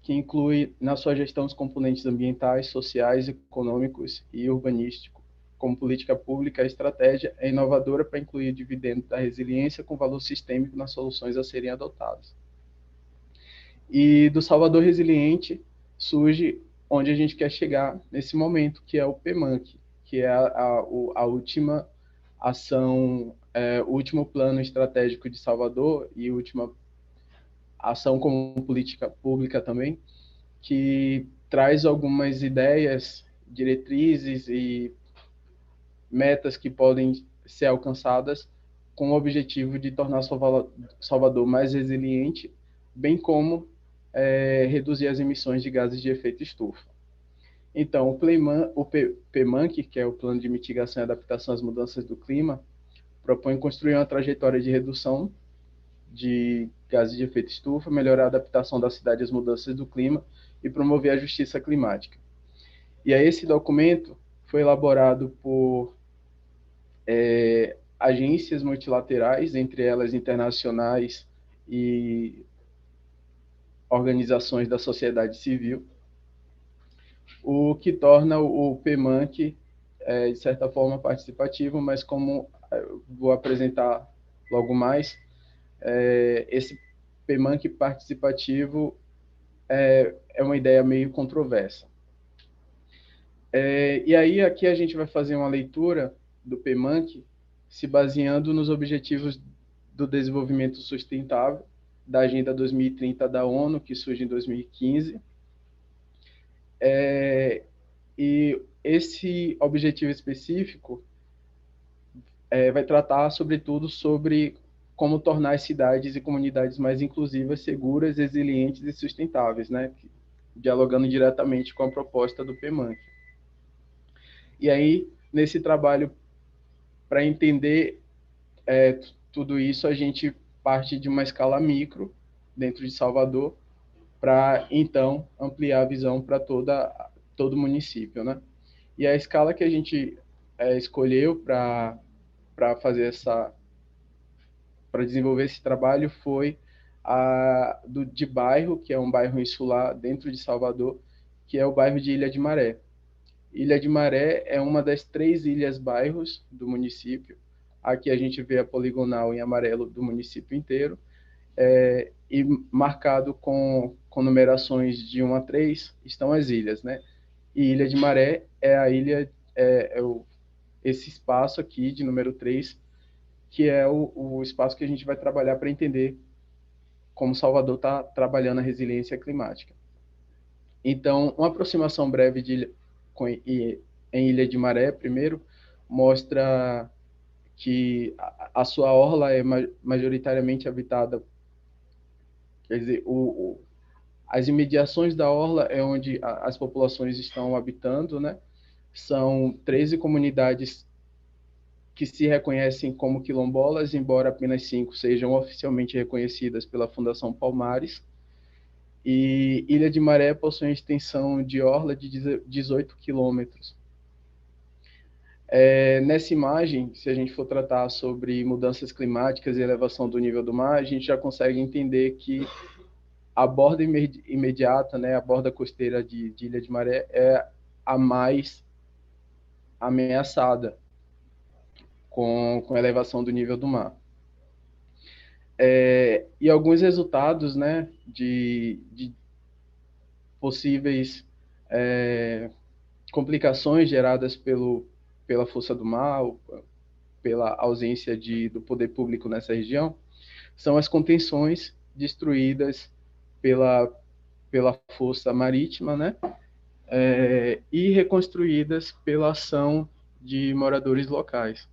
que inclui na sua gestão os componentes ambientais, sociais, econômicos e urbanísticos. Como política pública, a estratégia é inovadora para incluir o dividendo da resiliência com valor sistêmico nas soluções a serem adotadas. E do Salvador Resiliente surge onde a gente quer chegar nesse momento, que é o PMANC, que é a última ação, o último plano estratégico de Salvador e última ação como política pública também, que traz algumas ideias, diretrizes e metas que podem ser alcançadas com o objetivo de tornar Salvador mais resiliente, bem como reduzir as emissões de gases de efeito estufa. Então, o PMANC, que é o Plano de Mitigação e Adaptação às Mudanças do Clima, propõe construir uma trajetória de redução de gases de efeito estufa, melhorar a adaptação da cidade às mudanças do clima e promover a justiça climática. E aí esse documento foi elaborado por agências multilaterais, entre elas internacionais e organizações da sociedade civil, o que torna o PMANC, de certa forma, participativo, mas como eu vou apresentar logo mais. Esse PMANC participativo é uma ideia meio controversa. E aí, aqui a gente vai fazer uma leitura do PMANC se baseando nos Objetivos do Desenvolvimento Sustentável da Agenda 2030 da ONU, que surge em 2015. E esse objetivo específico vai tratar, sobretudo, sobre como tornar as cidades e comunidades mais inclusivas, seguras, resilientes e sustentáveis, né? Dialogando diretamente com a proposta do PMANC. E aí, nesse trabalho, para entender tudo isso, a gente parte de uma escala micro, dentro de Salvador, para, então, ampliar a visão para todo o município, né? E a escala que a gente escolheu para fazer para desenvolver esse trabalho foi de bairro, que é um bairro insular dentro de Salvador, que é o bairro de Ilha de Maré. Ilha de Maré é uma das 3 ilhas-bairros do município. Aqui a gente vê a poligonal em amarelo do município inteiro, e marcado com numerações de 1 a 3 estão as ilhas, né? E Ilha de Maré é a ilha, esse espaço aqui de número 3, que é o espaço que a gente vai trabalhar para entender como Salvador está trabalhando a resiliência climática. Então, uma aproximação breve em Ilha de Maré, primeiro, mostra que a sua orla é majoritariamente habitada, quer dizer, as imediações da orla é onde as populações estão habitando, né? São 13 comunidades que se reconhecem como quilombolas, embora apenas 5 sejam oficialmente reconhecidas pela Fundação Palmares. E Ilha de Maré possui uma extensão de orla de 18 quilômetros. Nessa imagem, se a gente for tratar sobre mudanças climáticas e elevação do nível do mar, a gente já consegue entender que a borda imediata, né, a borda costeira de Ilha de Maré é a mais ameaçada com a elevação do nível do mar. E alguns resultados, né, de possíveis complicações geradas pela força do mar, pela ausência do poder público nessa região, são as contenções destruídas pela força marítima, né, e reconstruídas pela ação de moradores locais.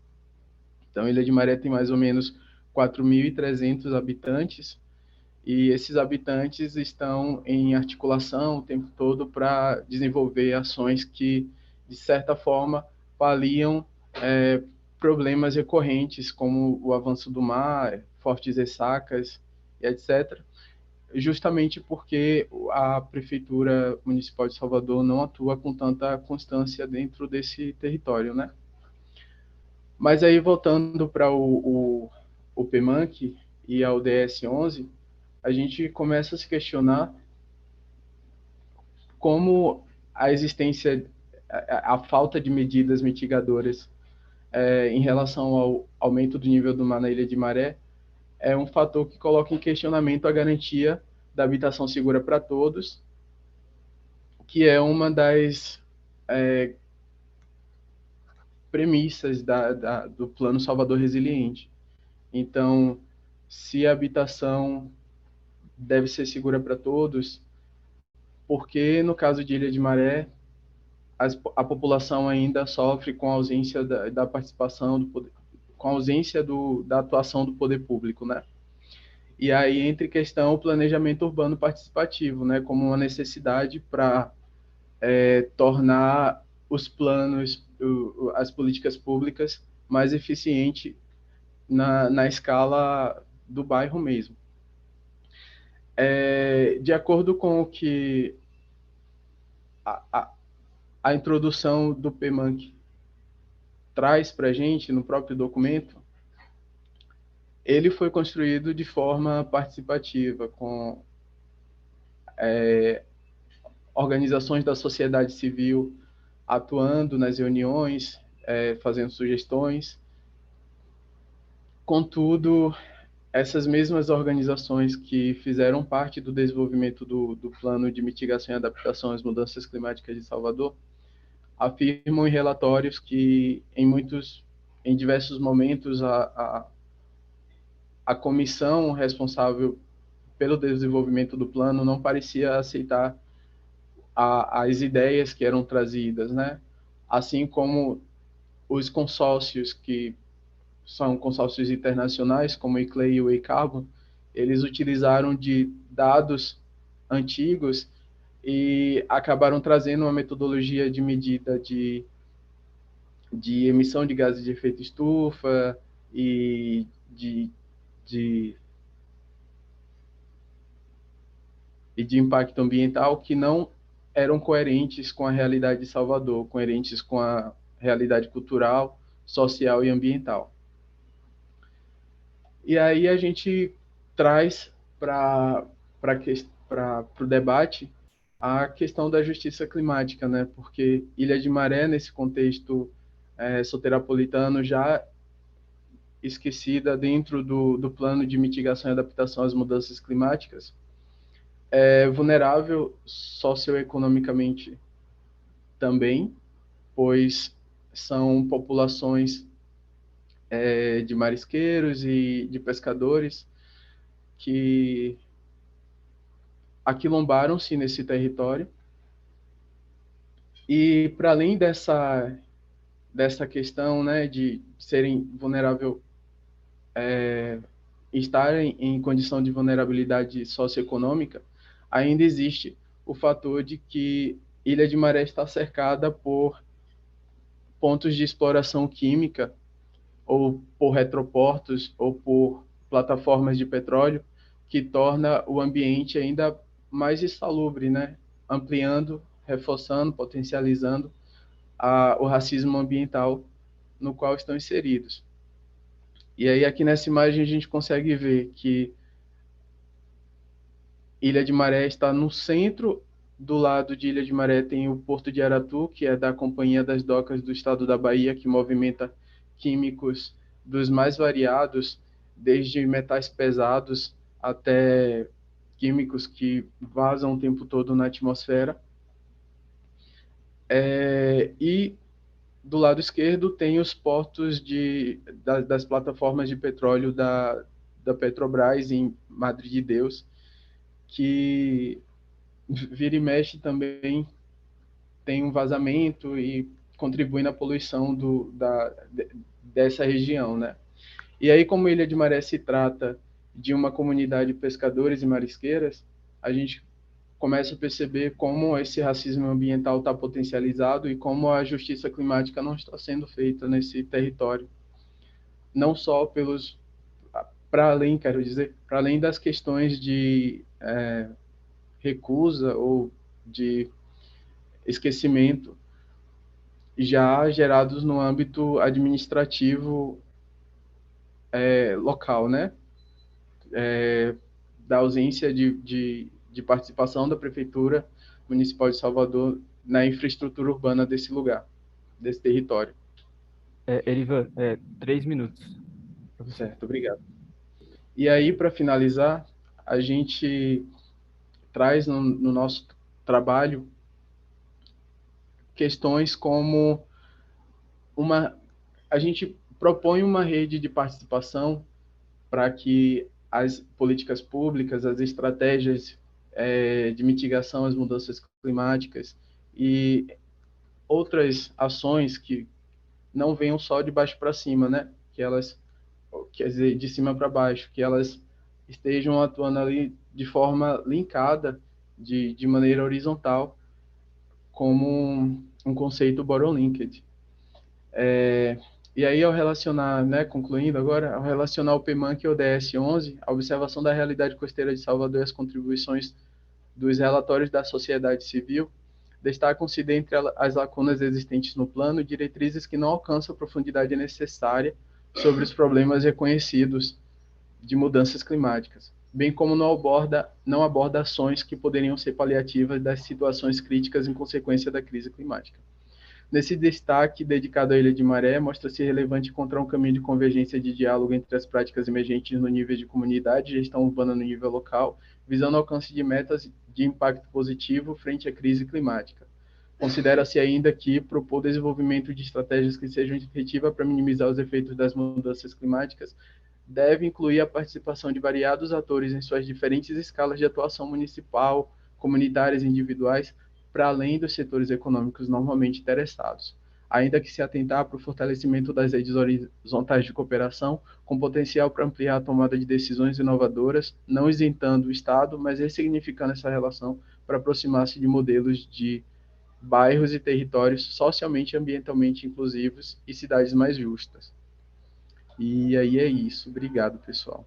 Então, Ilha de Maré tem mais ou menos 4.300 habitantes, e esses habitantes estão em articulação o tempo todo para desenvolver ações que, de certa forma, paliam problemas recorrentes, como o avanço do mar, fortes ressacas, etc., justamente porque a Prefeitura Municipal de Salvador não atua com tanta constância dentro desse território, né? Mas aí, voltando para o PMANC e a ODS 11, a gente começa a se questionar como a existência, a falta de medidas mitigadoras em relação ao aumento do nível do mar na Ilha de Maré é um fator que coloca em questionamento a garantia da habitação segura para todos, que é uma das premissas do Plano Salvador Resiliente. Então, se a habitação deve ser segura para todos, porque no caso de Ilha de Maré, a população ainda sofre com a ausência da participação do poder, com a ausência da atuação do poder público, né? E aí entra em questão o planejamento urbano participativo, né, como uma necessidade para tornar os planos, as políticas públicas mais eficientes na escala do bairro mesmo. De acordo com o que a introdução do PMANC traz para a gente no próprio documento, ele foi construído de forma participativa, com organizações da sociedade civil atuando nas reuniões, fazendo sugestões, Contudo, essas mesmas organizações que fizeram parte do desenvolvimento do Plano de Mitigação e Adaptação às Mudanças Climáticas de Salvador afirmam em relatórios que, em diversos momentos, a comissão responsável pelo desenvolvimento do plano não parecia aceitar as ideias que eram trazidas, né? Assim como os consórcios, que são consórcios internacionais, como o ICLEI e o E-Carbon, eles utilizaram de dados antigos e acabaram trazendo uma metodologia de medida de emissão de gases de efeito estufa e de impacto ambiental que não eram coerentes com a realidade de Salvador, coerentes com a realidade cultural, social e ambiental. E aí a gente traz para o debate a questão da justiça climática, né? Porque Ilha de Maré, nesse contexto soteropolitano, já esquecida dentro do plano de mitigação e adaptação às mudanças climáticas, é vulnerável socioeconomicamente também, pois são populações de marisqueiros e de pescadores que aquilombaram-se nesse território. E, para além dessa questão, né, de serem vulnerável, estarem em condição de vulnerabilidade socioeconômica, ainda existe o fator de que Ilha de Maré está cercada por pontos de exploração química, ou por retroportos, ou por plataformas de petróleo, que torna o ambiente ainda mais insalubre, né? Ampliando, reforçando, potencializando o racismo ambiental no qual estão inseridos. E aí, aqui nessa imagem, a gente consegue ver que Ilha de Maré está no centro. Do lado de Ilha de Maré tem o Porto de Aratu, que é da Companhia das Docas do Estado da Bahia, que movimenta químicos dos mais variados, desde metais pesados até químicos que vazam o tempo todo na atmosfera. E do lado esquerdo tem os portos das plataformas de petróleo da Petrobras em Madre de Deus, que vira e mexe também tem um vazamento e contribui na poluição dessa região, né? E aí, como Ilha de Maré se trata de uma comunidade de pescadores e marisqueiras, a gente começa a perceber como esse racismo ambiental está potencializado e como a justiça climática não está sendo feita nesse território. Não só para além das questões de recusa ou de esquecimento já gerados no âmbito administrativo local, né? Da ausência de participação da Prefeitura Municipal de Salvador na infraestrutura urbana desse lugar, desse território. Erivan, 3 minutos. Certo, obrigado. E aí, para finalizar, a gente traz no nosso trabalho questões como a gente propõe uma rede de participação para que as políticas públicas, as estratégias de mitigação às mudanças climáticas e outras ações que não venham só de baixo para cima, né? Quer dizer, de cima para baixo, que elas estejam atuando ali de forma linkada, de maneira horizontal, como um conceito bottom linked. E aí, ao relacionar, né, concluindo agora, ao relacionar o PMANC e o ODS 11, a observação da realidade costeira de Salvador e as contribuições dos relatórios da sociedade civil, destacam-se dentre as lacunas existentes no plano diretrizes que não alcançam a profundidade necessária sobre os problemas reconhecidos de mudanças climáticas, bem como não aborda ações que poderiam ser paliativas das situações críticas em consequência da crise climática. Nesse destaque dedicado à Ilha de Maré, mostra-se relevante encontrar um caminho de convergência de diálogo entre as práticas emergentes no nível de comunidade e gestão urbana no nível local, visando o alcance de metas de impacto positivo frente à crise climática. Considera-se ainda que propor desenvolvimento de estratégias que sejam efetivas para minimizar os efeitos das mudanças climáticas deve incluir a participação de variados atores em suas diferentes escalas de atuação municipal, comunitárias e individuais, para além dos setores econômicos normalmente interessados, ainda que se atentar para o fortalecimento das redes horizontais de cooperação, com potencial para ampliar a tomada de decisões inovadoras, não isentando o Estado, mas ressignificando essa relação para aproximar-se de modelos de bairros e territórios socialmente e ambientalmente inclusivos e cidades mais justas. E aí é isso. Obrigado, pessoal.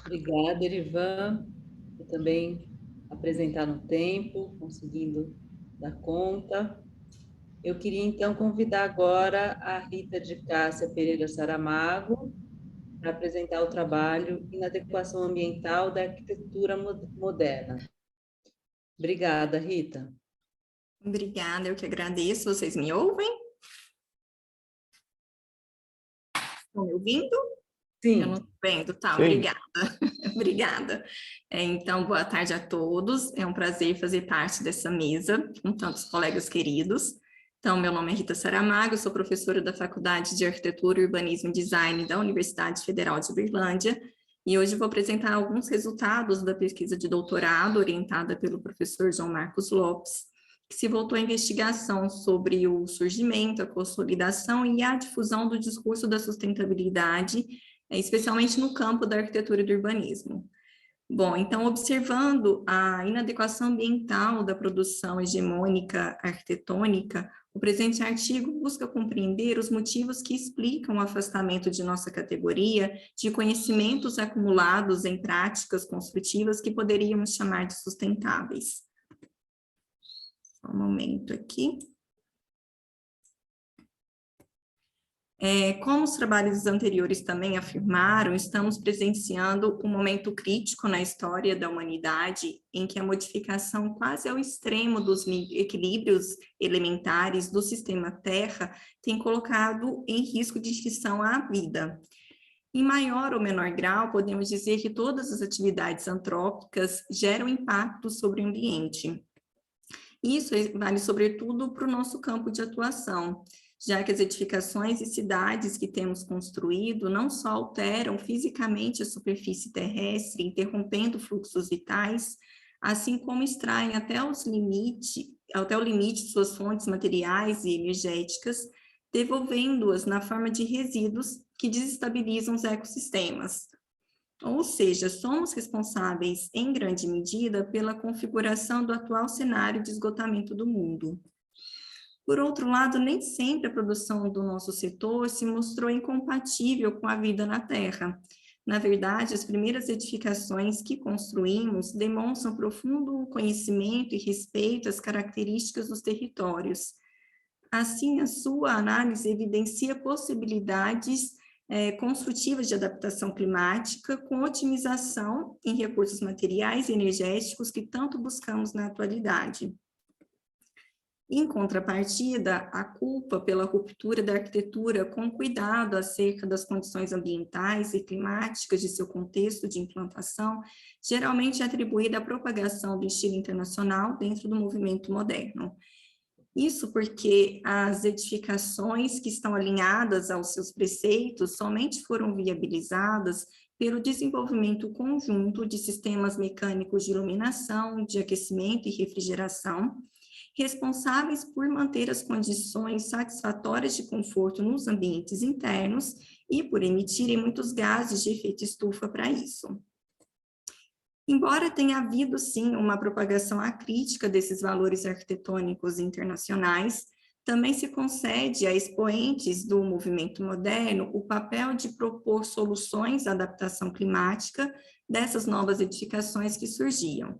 Obrigada, Erivan, por também apresentar no tempo, conseguindo dar conta. Eu queria, então, convidar agora a Rita de Cássia Pereira Saramago para apresentar o trabalho Inadequação Ambiental da Arquitetura Moderna. Obrigada, Rita. Obrigada, eu que agradeço. Vocês me ouvem? Estão me ouvindo? Sim. Eu não estou vendo, tá, Sim. obrigada. Obrigada. Então, boa tarde a todos. É um prazer fazer parte dessa mesa com tantos colegas queridos. Então, meu nome é Rita Saramago, sou professora da Faculdade de Arquitetura, Urbanismo e Design da Universidade Federal de Uberlândia, e hoje vou apresentar alguns resultados da pesquisa de doutorado orientada pelo professor João Marcos Lopes, que se voltou à investigação sobre o surgimento, a consolidação e a difusão do discurso da sustentabilidade, especialmente no campo da arquitetura e do urbanismo. Bom, então, observando a inadequação ambiental da produção hegemônica arquitetônica, o presente artigo busca compreender os motivos que explicam o afastamento de nossa categoria de conhecimentos acumulados em práticas construtivas que poderíamos chamar de sustentáveis. Só um momento aqui. Como os trabalhos anteriores também afirmaram, estamos presenciando um momento crítico na história da humanidade em que a modificação quase ao extremo dos equilíbrios elementares do sistema Terra tem colocado em risco de extinção a vida. Em maior ou menor grau, podemos dizer que todas as atividades antrópicas geram impacto sobre o ambiente. Isso vale sobretudo para o nosso campo de atuação, já que as edificações e cidades que temos construído não só alteram fisicamente a superfície terrestre, interrompendo fluxos vitais, assim como extraem até o limite de suas fontes materiais e energéticas, devolvendo-as na forma de resíduos que desestabilizam os ecossistemas. Ou seja, somos responsáveis, em grande medida, pela configuração do atual cenário de esgotamento do mundo. Por outro lado, nem sempre a produção do nosso setor se mostrou incompatível com a vida na Terra. Na verdade, as primeiras edificações que construímos demonstram profundo conhecimento e respeito às características dos territórios. Assim, a sua análise evidencia possibilidades construtivas de adaptação climática com otimização em recursos materiais e energéticos que tanto buscamos na atualidade. Em contrapartida, a culpa pela ruptura da arquitetura com cuidado acerca das condições ambientais e climáticas de seu contexto de implantação, geralmente é atribuída à propagação do estilo internacional dentro do movimento moderno. Isso porque as edificações que estão alinhadas aos seus preceitos somente foram viabilizadas pelo desenvolvimento conjunto de sistemas mecânicos de iluminação, de aquecimento e refrigeração, responsáveis por manter as condições satisfatórias de conforto nos ambientes internos e por emitirem muitos gases de efeito estufa para isso. Embora tenha havido, sim, uma propagação acrítica desses valores arquitetônicos internacionais, também se concede a expoentes do movimento moderno o papel de propor soluções à adaptação climática dessas novas edificações que surgiam.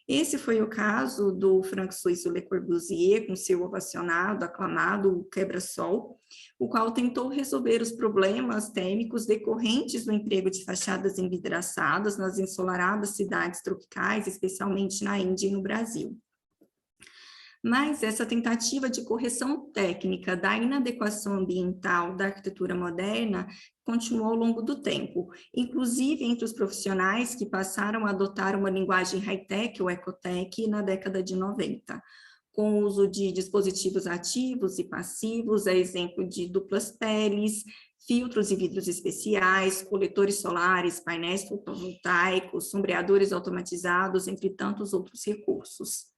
Esse foi o caso do franco-suíço Le Corbusier, com seu ovacionado, aclamado quebra-sol, o qual tentou resolver os problemas térmicos decorrentes do emprego de fachadas envidraçadas nas ensolaradas cidades tropicais, especialmente na Índia e no Brasil. Mas essa tentativa de correção técnica da inadequação ambiental da arquitetura moderna continuou ao longo do tempo, inclusive entre os profissionais que passaram a adotar uma linguagem high-tech ou ecotech na década de 90, com o uso de dispositivos ativos e passivos, a exemplo de duplas peles, filtros e vidros especiais, coletores solares, painéis fotovoltaicos, sombreadores automatizados, entre tantos outros recursos.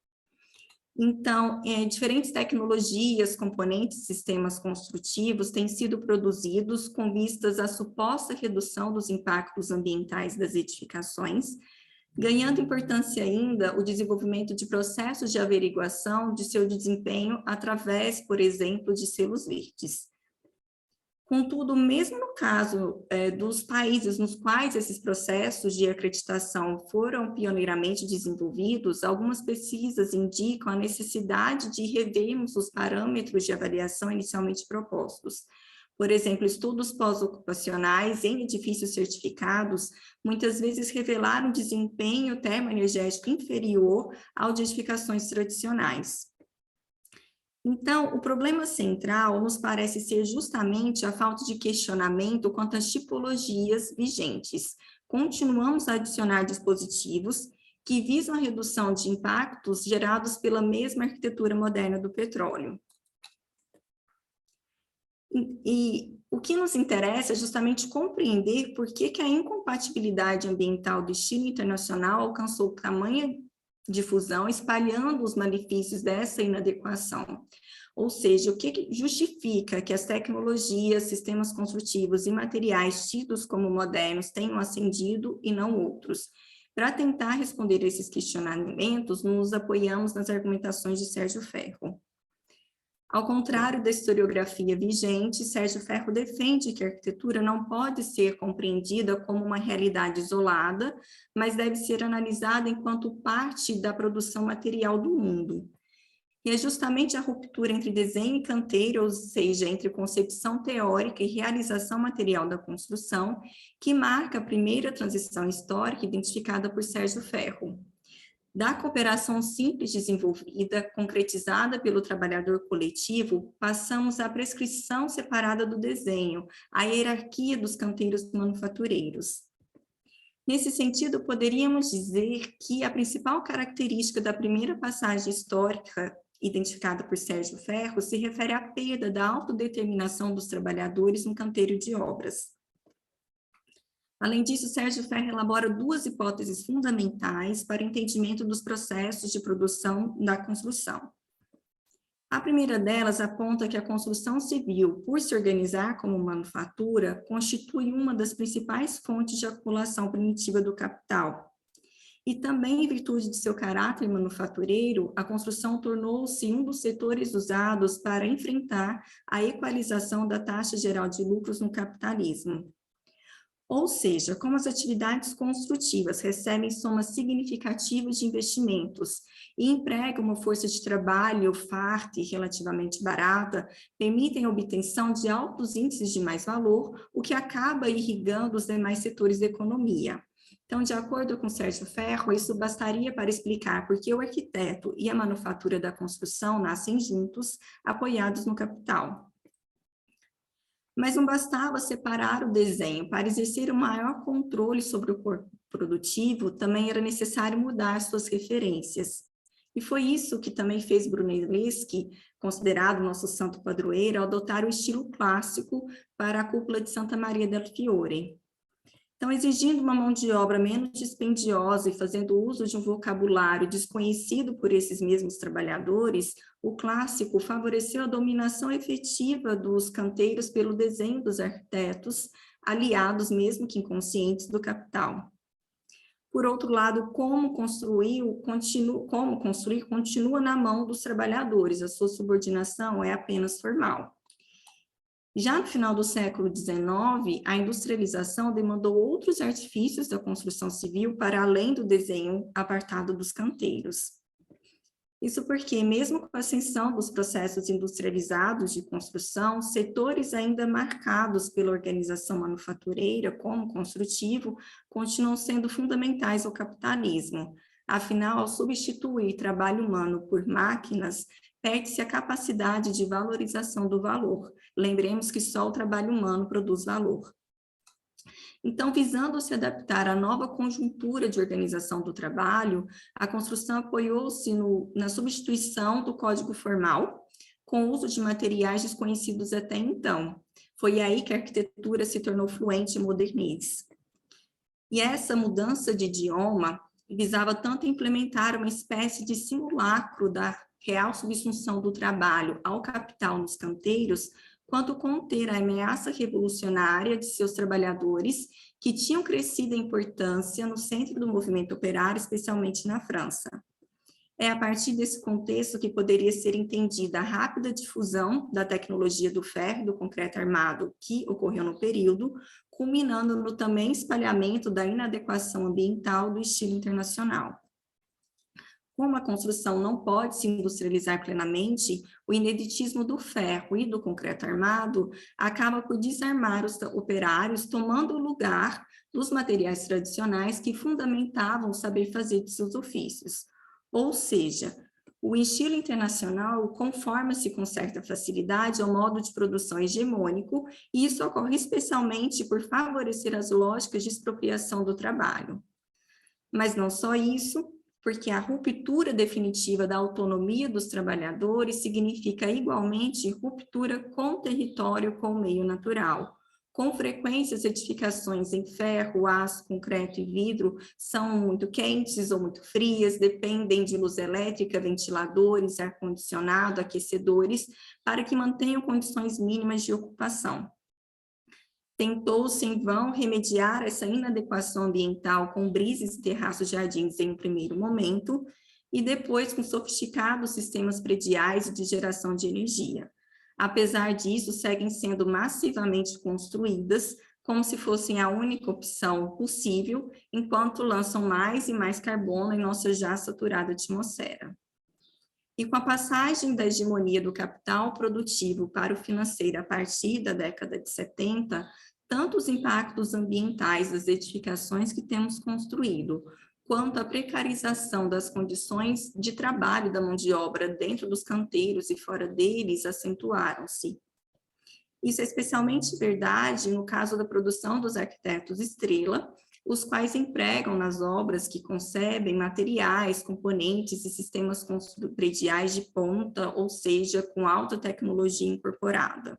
Então, diferentes tecnologias, componentes e sistemas construtivos têm sido produzidos com vistas à suposta redução dos impactos ambientais das edificações, ganhando importância ainda o desenvolvimento de processos de averiguação de seu desempenho através, por exemplo, de selos verdes. Contudo, mesmo no caso dos países nos quais esses processos de acreditação foram pioneiramente desenvolvidos, algumas pesquisas indicam a necessidade de revermos os parâmetros de avaliação inicialmente propostos. Por exemplo, estudos pós-ocupacionais em edifícios certificados muitas vezes revelaram desempenho termoenergético inferior ao de edificações tradicionais. Então, o problema central nos parece ser justamente a falta de questionamento quanto às tipologias vigentes. Continuamos a adicionar dispositivos que visam a redução de impactos gerados pela mesma arquitetura moderna do petróleo. E o que nos interessa é justamente compreender por que a incompatibilidade ambiental do estilo internacional alcançou tamanha difusão, espalhando os malefícios dessa inadequação. Ou seja, o que justifica que as tecnologias, sistemas construtivos e materiais tidos como modernos tenham ascendido e não outros? Para tentar responder a esses questionamentos, nos apoiamos nas argumentações de Sérgio Ferro. Ao contrário da historiografia vigente, Sérgio Ferro defende que a arquitetura não pode ser compreendida como uma realidade isolada, mas deve ser analisada enquanto parte da produção material do mundo. E é justamente a ruptura entre desenho e canteiro, ou seja, entre concepção teórica e realização material da construção, que marca a primeira transição histórica identificada por Sérgio Ferro. Da cooperação simples desenvolvida, concretizada pelo trabalhador coletivo, passamos à prescrição separada do desenho, à hierarquia dos canteiros manufatureiros. Nesse sentido, poderíamos dizer que a principal característica da primeira passagem histórica identificada por Sérgio Ferro se refere à perda da autodeterminação dos trabalhadores no canteiro de obras. Além disso, Sérgio Ferro elabora duas hipóteses fundamentais para o entendimento dos processos de produção da construção. A primeira delas aponta que a construção civil, por se organizar como manufatura, constitui uma das principais fontes de acumulação primitiva do capital. E também, em virtude de seu caráter manufatureiro, a construção tornou-se um dos setores usados para enfrentar a equalização da taxa geral de lucros no capitalismo. Ou seja, como as atividades construtivas recebem somas significativas de investimentos e empregam uma força de trabalho farta e relativamente barata, permitem a obtenção de altos índices de mais-valor, o que acaba irrigando os demais setores da economia. Então, de acordo com Sérgio Ferro, isso bastaria para explicar por que o arquiteto e a manufatura da construção nascem juntos, apoiados no capital. Mas não bastava separar o desenho. Para exercer um maior controle sobre o corpo produtivo, também era necessário mudar suas referências. E foi isso que também fez Brunelleschi, considerado nosso santo padroeiro, adotar o estilo clássico para a cúpula de Santa Maria del Fiore. Então, exigindo uma mão de obra menos dispendiosa e fazendo uso de um vocabulário desconhecido por esses mesmos trabalhadores, o clássico favoreceu a dominação efetiva dos canteiros pelo desenho dos arquitetos, aliados, mesmo que inconscientes, do capital. Por outro lado, como construir continua na mão dos trabalhadores, a sua subordinação é apenas formal. Já no final do século XIX, a industrialização demandou outros artifícios da construção civil para além do desenho apartado dos canteiros. Isso porque, mesmo com a ascensão dos processos industrializados de construção, setores ainda marcados pela organização manufatureira como construtivo continuam sendo fundamentais ao capitalismo. Afinal, ao substituir trabalho humano por máquinas, perde-se a capacidade de valorização do valor. Lembremos que só o trabalho humano produz valor. Então, visando se adaptar à nova conjuntura de organização do trabalho, a construção apoiou-se na substituição do código formal, com o uso de materiais desconhecidos até então. Foi aí que a arquitetura se tornou fluente e modernês. E essa mudança de idioma visava tanto implementar uma espécie de simulacro da real subsunção do trabalho ao capital nos canteiros, quanto conter a ameaça revolucionária de seus trabalhadores, que tinham crescido em importância no centro do movimento operário, especialmente na França. É a partir desse contexto que poderia ser entendida a rápida difusão da tecnologia do ferro e do concreto armado que ocorreu no período, culminando no também espalhamento da inadequação ambiental do estilo internacional. Como a construção não pode se industrializar plenamente, o ineditismo do ferro e do concreto armado acaba por desarmar os operários, tomando o lugar dos materiais tradicionais que fundamentavam o saber fazer de seus ofícios. Ou seja, o estilo internacional conforma-se com certa facilidade ao modo de produção hegemônico, e isso ocorre especialmente por favorecer as lógicas de expropriação do trabalho. Mas não só isso, porque a ruptura definitiva da autonomia dos trabalhadores significa igualmente ruptura com o território, com o meio natural. Com frequência, as edificações em ferro, aço, concreto e vidro são muito quentes ou muito frias, dependem de luz elétrica, ventiladores, ar-condicionado, aquecedores, para que mantenham condições mínimas de ocupação. Tentou-se, em vão, remediar essa inadequação ambiental com brises e terraços jardins em um primeiro momento, e depois com sofisticados sistemas prediais de geração de energia. Apesar disso, seguem sendo massivamente construídas, como se fossem a única opção possível, enquanto lançam mais e mais carbono em nossa já saturada atmosfera. E com a passagem da hegemonia do capital produtivo para o financeiro a partir da década de 70, tanto os impactos ambientais das edificações que temos construído, quanto a precarização das condições de trabalho da mão de obra dentro dos canteiros e fora deles acentuaram-se. Isso é especialmente verdade no caso da produção dos arquitetos estrela, os quais empregam nas obras que concebem materiais, componentes e sistemas prediais de ponta, ou seja, com alta tecnologia incorporada.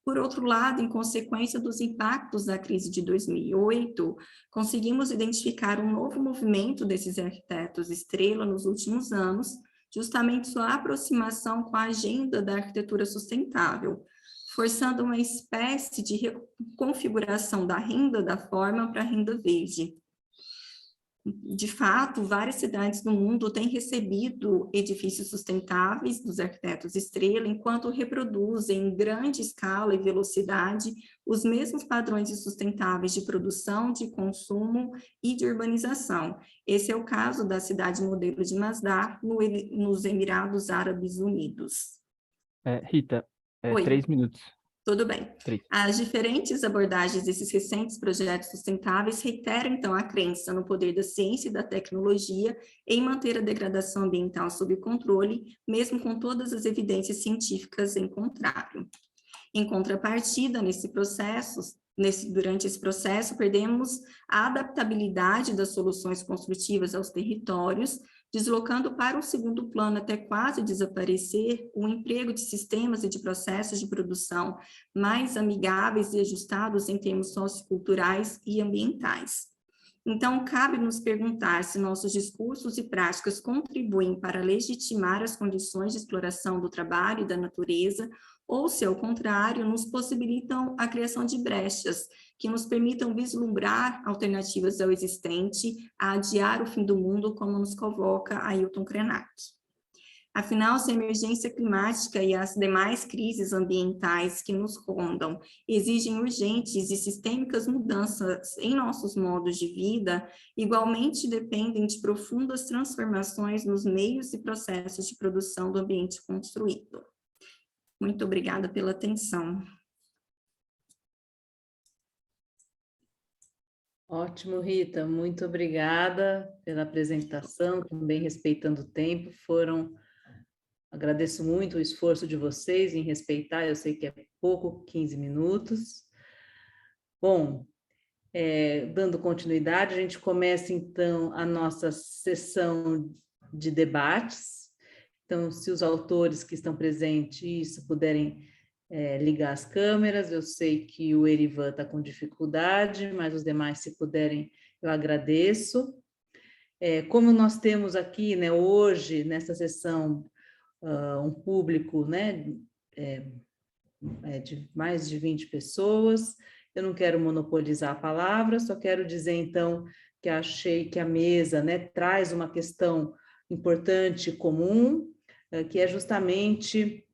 Por outro lado, em consequência dos impactos da crise de 2008, conseguimos identificar um novo movimento desses arquitetos estrela nos últimos anos, justamente sua aproximação com a agenda da arquitetura sustentável, forçando uma espécie de reconfiguração da renda da forma para a renda verde. De fato, várias cidades do mundo têm recebido edifícios sustentáveis dos arquitetos estrela, enquanto reproduzem em grande escala e velocidade os mesmos padrões sustentáveis de produção, de consumo e de urbanização. Esse é o caso da cidade modelo de Masdar, nos Emirados Árabes Unidos. Rita, Oi. 3 minutos. Tudo bem. 3. As diferentes abordagens desses recentes projetos sustentáveis reiteram, então, a crença no poder da ciência e da tecnologia em manter a degradação ambiental sob controle, mesmo com todas as evidências científicas em contrário. Em contrapartida, durante esse processo, perdemos a adaptabilidade das soluções construtivas aos territórios, deslocando para um segundo plano até quase desaparecer o emprego de sistemas e de processos de produção mais amigáveis e ajustados em termos socioculturais e ambientais. Então, cabe nos perguntar se nossos discursos e práticas contribuem para legitimar as condições de exploração do trabalho e da natureza, ou se, ao contrário, nos possibilitam a criação de brechas que nos permitam vislumbrar alternativas ao existente, a adiar o fim do mundo, como nos convoca Ailton Krenak. Afinal, se a emergência climática e as demais crises ambientais que nos rondam exigem urgentes e sistêmicas mudanças em nossos modos de vida, igualmente dependem de profundas transformações nos meios e processos de produção do ambiente construído. Muito obrigada pela atenção. Ótimo, Rita, muito obrigada pela apresentação, também respeitando o tempo. Agradeço muito o esforço de vocês em respeitar, eu sei que é pouco, 15 minutos. Bom, dando continuidade, a gente começa então a nossa sessão de debates. Então, se os autores que estão presentes puderem ligar as câmeras, eu sei que o Erivan está com dificuldade, mas os demais, se puderem, eu agradeço. Como nós temos aqui, né, hoje, nessa sessão, um público, né, de mais de 20 pessoas, eu não quero monopolizar a palavra, só quero dizer, então, que achei que a mesa, né, traz uma questão importante e comum, que é justamente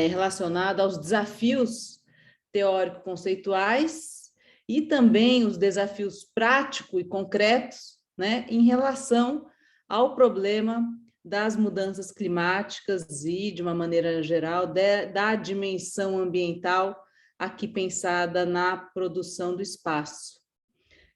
relacionada aos desafios teórico-conceituais e também os desafios práticos e concretos, né, em relação ao problema das mudanças climáticas e, de uma maneira geral, da dimensão ambiental aqui pensada na produção do espaço.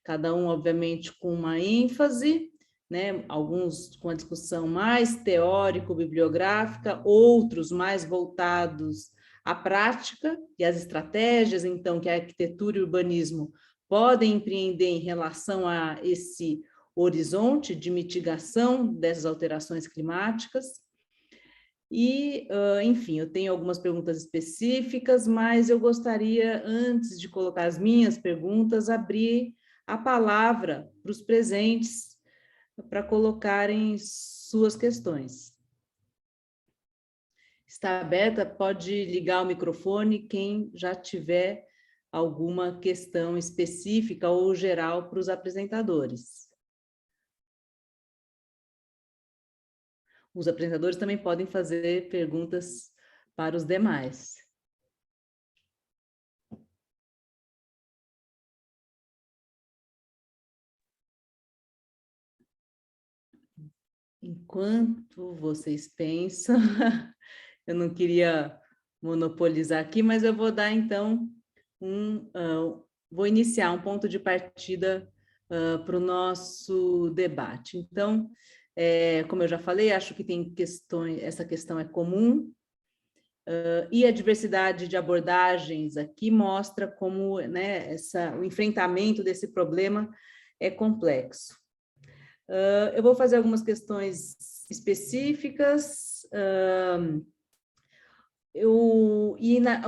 Cada um, obviamente, com uma ênfase, né? Alguns com a discussão mais teórico-bibliográfica, outros mais voltados à prática e às estratégias, então, que a arquitetura e o urbanismo podem empreender em relação a esse horizonte de mitigação dessas alterações climáticas. E, enfim, eu tenho algumas perguntas específicas, mas eu gostaria, antes de colocar as minhas perguntas, abrir a palavra para os presentes, para colocarem suas questões. Está aberta, pode ligar o microfone quem já tiver alguma questão específica ou geral para os apresentadores. Os apresentadores também podem fazer perguntas para os demais. Enquanto vocês pensam, eu não queria monopolizar aqui, mas eu vou dar, então, vou iniciar um ponto de partida para o nosso debate. Então, como eu já falei, acho que tem questões, essa questão é comum, e a diversidade de abordagens aqui mostra como, né, o enfrentamento desse problema é complexo. Eu vou fazer algumas questões específicas, o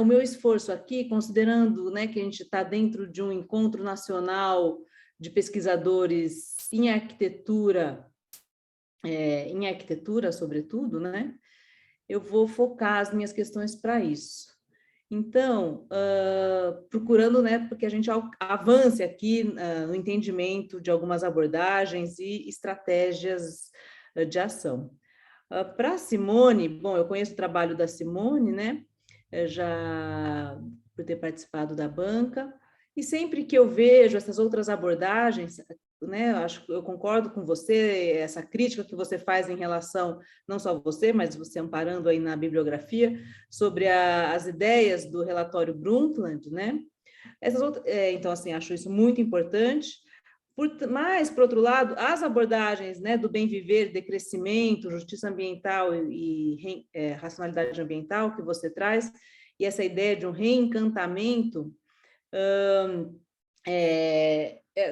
meu esforço aqui, considerando, né, que a gente está dentro de um encontro nacional de pesquisadores em arquitetura sobretudo, né, eu vou focar as minhas questões para isso. Então, procurando, né, porque a gente avance aqui no entendimento de algumas abordagens e estratégias de ação. Para a Simone, bom, eu conheço o trabalho da Simone, né, já por ter participado da banca, e sempre que eu vejo essas outras abordagens, né, eu concordo com você, essa crítica que você faz em relação, não só você, mas você amparando aí na bibliografia, sobre as ideias do relatório Brundtland, né? Então, assim, acho isso muito importante. Mas, por outro lado, as abordagens, né, do bem viver, decrescimento, justiça ambiental e racionalidade ambiental que você traz, e essa ideia de um reencantamento,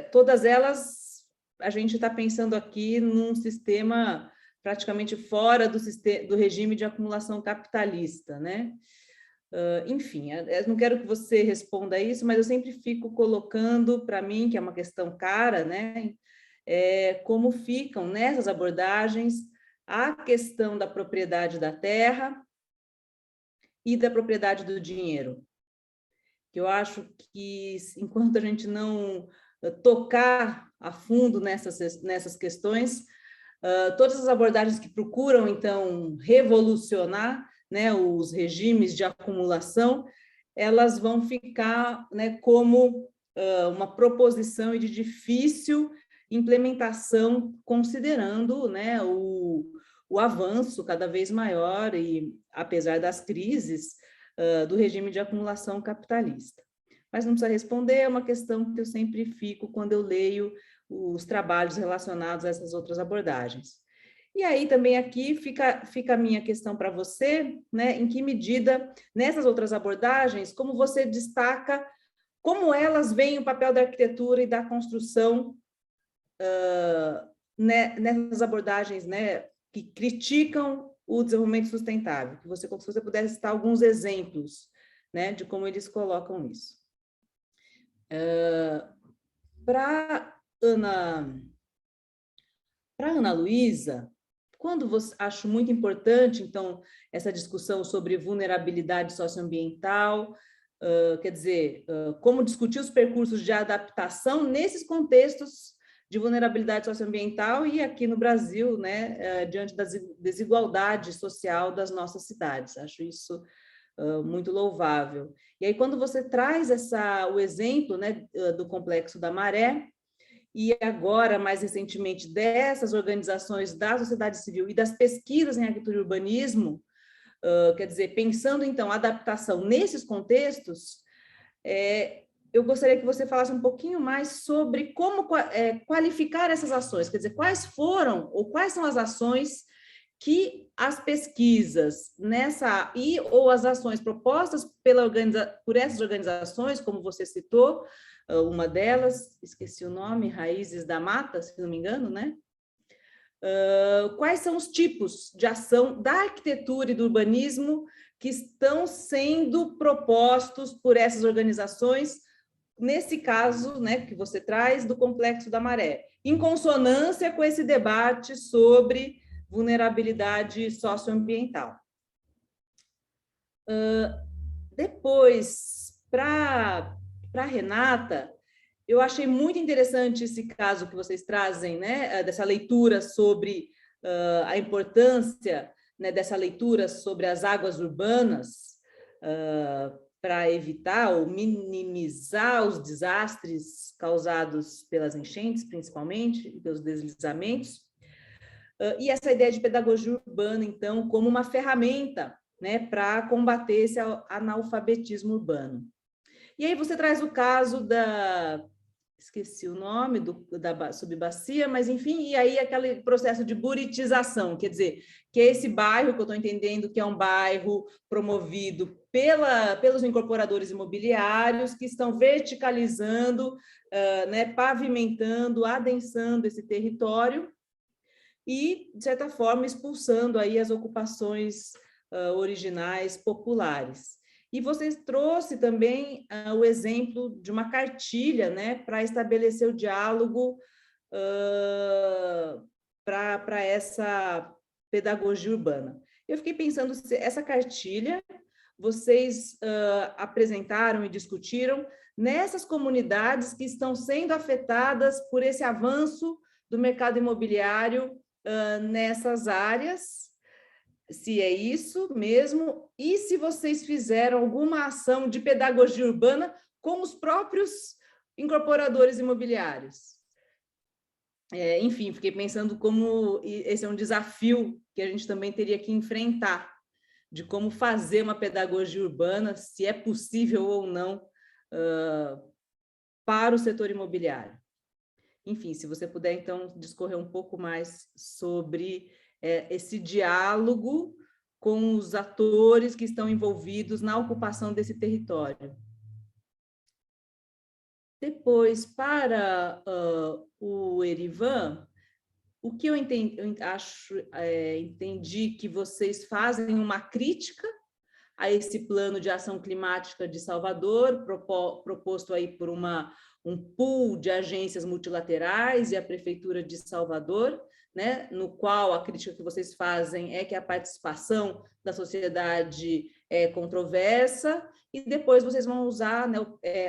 todas elas, a gente está pensando aqui num sistema praticamente fora do regime de acumulação capitalista, né? Enfim, eu não quero que você responda isso, mas eu sempre fico colocando para mim, que é uma questão cara, né? Como ficam nessas abordagens a questão da propriedade da terra e da propriedade do dinheiro. Eu acho que, enquanto a gente não tocar a fundo nessas questões, todas as abordagens que procuram, então, revolucionar, né, os regimes de acumulação, elas vão ficar, né, como uma proposição de difícil implementação, considerando, né, o avanço cada vez maior, e apesar das crises, do regime de acumulação capitalista. mas não precisa responder, é uma questão que eu sempre fico quando eu leio os trabalhos relacionados a essas outras abordagens. E aí também aqui fica a minha questão para você, né? Em que medida, nessas outras abordagens, como você destaca como elas veem o papel da arquitetura e da construção né, nessas abordagens, né, que criticam o desenvolvimento sustentável. Que se você pudesse citar alguns exemplos, né, de como eles colocam isso. Para Ana Luísa, acho muito importante, então, essa discussão sobre vulnerabilidade socioambiental, quer dizer, como discutir os percursos de adaptação nesses contextos de vulnerabilidade socioambiental e aqui no Brasil, né, diante da desigualdade social das nossas cidades. Acho isso muito louvável. E aí, quando você traz o exemplo, né, do Complexo da Maré, e agora, mais recentemente, dessas organizações da sociedade civil e das pesquisas em arquitetura e urbanismo, quer dizer, pensando, então, a adaptação nesses contextos, eu gostaria que você falasse um pouquinho mais sobre como qualificar essas ações, quer dizer, quais foram ou quais são as ações que as pesquisas ou as ações propostas por essas organizações, como você citou, uma delas, esqueci o nome, Raízes da Mata, se não me engano, né? Quais são os tipos de ação da arquitetura e do urbanismo que estão sendo propostos por essas organizações, nesse caso, né, que você traz do Complexo da Maré, em consonância com esse debate sobre vulnerabilidade socioambiental. Depois, para Renata, eu achei muito interessante esse caso que vocês trazem, né, dessa leitura sobre a importância, né, dessa leitura sobre as águas urbanas para evitar ou minimizar os desastres causados pelas enchentes, principalmente, e pelos deslizamentos. E essa ideia de pedagogia urbana, então, como uma ferramenta, né, para combater esse analfabetismo urbano. E aí você traz o caso esqueci o nome, da subbacia, mas enfim, e aí aquele processo de buritização, quer dizer, que é esse bairro que eu estou entendendo que é um bairro promovido pelos incorporadores imobiliários que estão verticalizando, né, pavimentando, adensando esse território e, de certa forma, expulsando aí as ocupações originais populares. E você trouxe também o exemplo de uma cartilha, né, para estabelecer o diálogo para essa pedagogia urbana. Eu fiquei pensando se essa cartilha vocês apresentaram e discutiram nessas comunidades que estão sendo afetadas por esse avanço do mercado imobiliário nessas áreas, se é isso mesmo, e se vocês fizeram alguma ação de pedagogia urbana com os próprios incorporadores imobiliários. Enfim, fiquei pensando como esse é um desafio que a gente também teria que enfrentar, de como fazer uma pedagogia urbana, se é possível ou não, para o setor imobiliário. Enfim, se você puder, então, discorrer um pouco mais sobre esse diálogo com os atores que estão envolvidos na ocupação desse território. Depois, para o Erivan, o que eu entendi que vocês fazem uma crítica a esse plano de ação climática de Salvador, proposto aí por um pool de agências multilaterais e a Prefeitura de Salvador, né, no qual a crítica que vocês fazem é que a participação da sociedade é controversa, e depois vocês vão usar, né,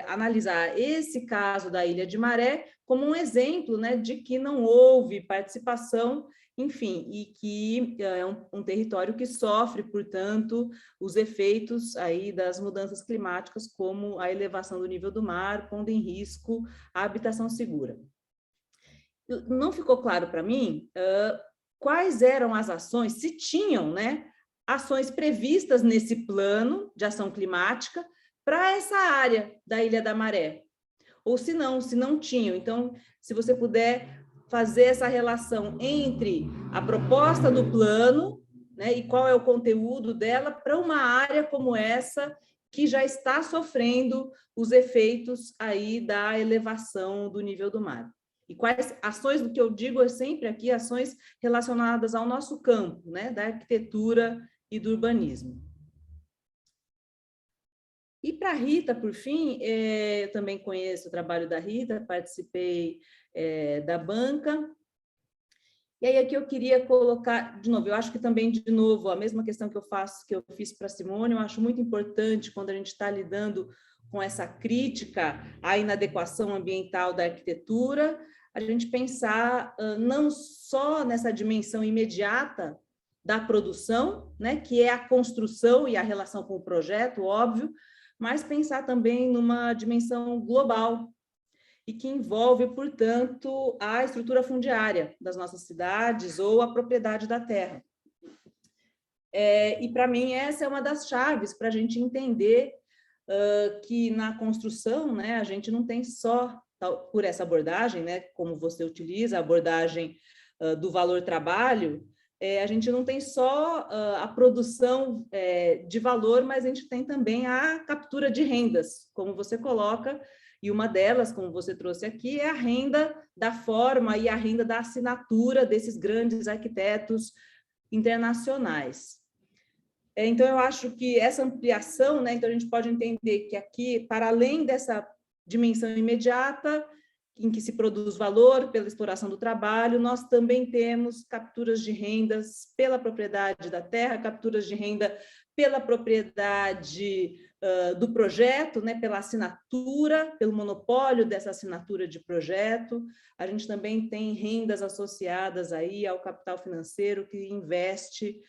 analisar esse caso da Ilha de Maré como um exemplo, né, de que não houve participação, enfim, e que é um território que sofre, portanto, os efeitos aí das mudanças climáticas, como a elevação do nível do mar, pondo em risco a habitação segura. Não ficou claro para mim quais eram as ações, se tinham, né, ações previstas nesse plano de ação climática para essa área da Ilha da Maré. Ou se não tinham. Então, se você puder fazer essa relação entre a proposta do plano, né, e qual é o conteúdo dela para uma área como essa, que já está sofrendo os efeitos aí da elevação do nível do mar. E quais ações, do que eu digo sempre aqui, ações relacionadas ao nosso campo, né, da arquitetura e do urbanismo. E para a Rita, por fim, eu também conheço o trabalho da Rita, participei da banca. E aí aqui eu queria colocar, de novo, eu acho que também, de novo, a mesma questão que eu fiz para a Simone, eu acho muito importante quando a gente está lidando com essa crítica à inadequação ambiental da arquitetura, a gente pensar não só nessa dimensão imediata da produção, né, que é a construção e a relação com o projeto, óbvio, mas pensar também numa dimensão global e que envolve, portanto, a estrutura fundiária das nossas cidades ou a propriedade da terra. E, para mim, essa é uma das chaves para a gente entender que na construção, né, a gente não tem só, por essa abordagem, né, como você utiliza, a abordagem do valor-trabalho, a gente não tem só a produção de valor, mas a gente tem também a captura de rendas, como você coloca, e uma delas, como você trouxe aqui, é a renda da forma e a renda da assinatura desses grandes arquitetos internacionais. Então, eu acho que essa ampliação, né, então a gente pode entender que aqui, para além dessa dimensão imediata, em que se produz valor pela exploração do trabalho, nós também temos capturas de rendas pela propriedade da terra, capturas de renda pela propriedade do projeto, né, pela assinatura, pelo monopólio dessa assinatura de projeto. A gente também tem rendas associadas aí ao capital financeiro que investe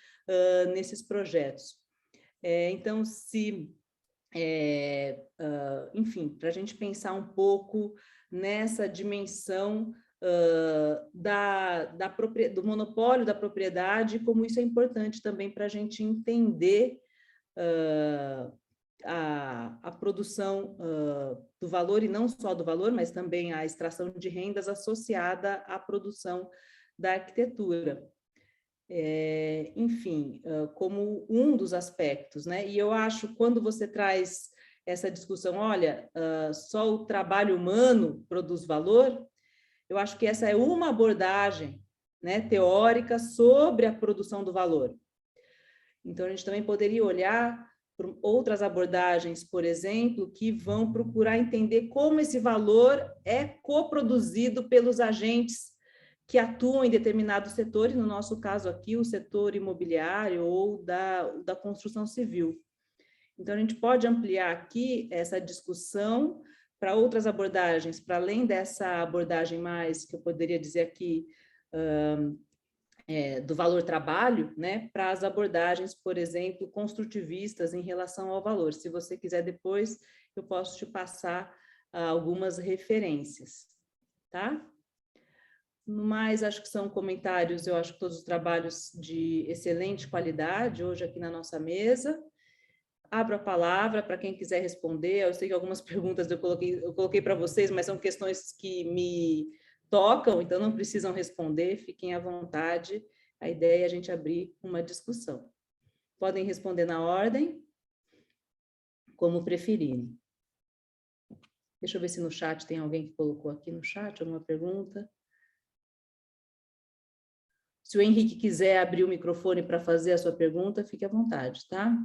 nesses projetos. Então, enfim, para a gente pensar um pouco nessa dimensão do monopólio da propriedade, como isso é importante também para a gente entender a produção do valor, e não só do valor, mas também a extração de rendas associada à produção da arquitetura. Enfim, como um dos aspectos, né? E eu acho, quando você traz essa discussão, olha, só o trabalho humano produz valor, eu acho que essa é uma abordagem, né, teórica sobre a produção do valor. Então, a gente também poderia olhar para outras abordagens, por exemplo, que vão procurar entender como esse valor é coproduzido pelos agentes que atuam em determinados setores, no nosso caso aqui, o setor imobiliário ou da construção civil. Então, a gente pode ampliar aqui essa discussão para outras abordagens, para além dessa abordagem mais, que eu poderia dizer aqui, do valor-trabalho, né, para as abordagens, por exemplo, construtivistas em relação ao valor. Se você quiser depois, eu posso te passar algumas referências, tá? Mas acho que são comentários, eu acho que todos os trabalhos de excelente qualidade hoje aqui na nossa mesa. Abro a palavra para quem quiser responder. Eu sei que algumas perguntas eu coloquei para vocês, mas são questões que me tocam, então não precisam responder, fiquem à vontade. A ideia é a gente abrir uma discussão. Podem responder na ordem, como preferirem. Deixa eu ver se no chat tem alguém que colocou aqui no chat alguma pergunta. Se o Henrique quiser abrir o microfone para fazer a sua pergunta, fique à vontade, tá?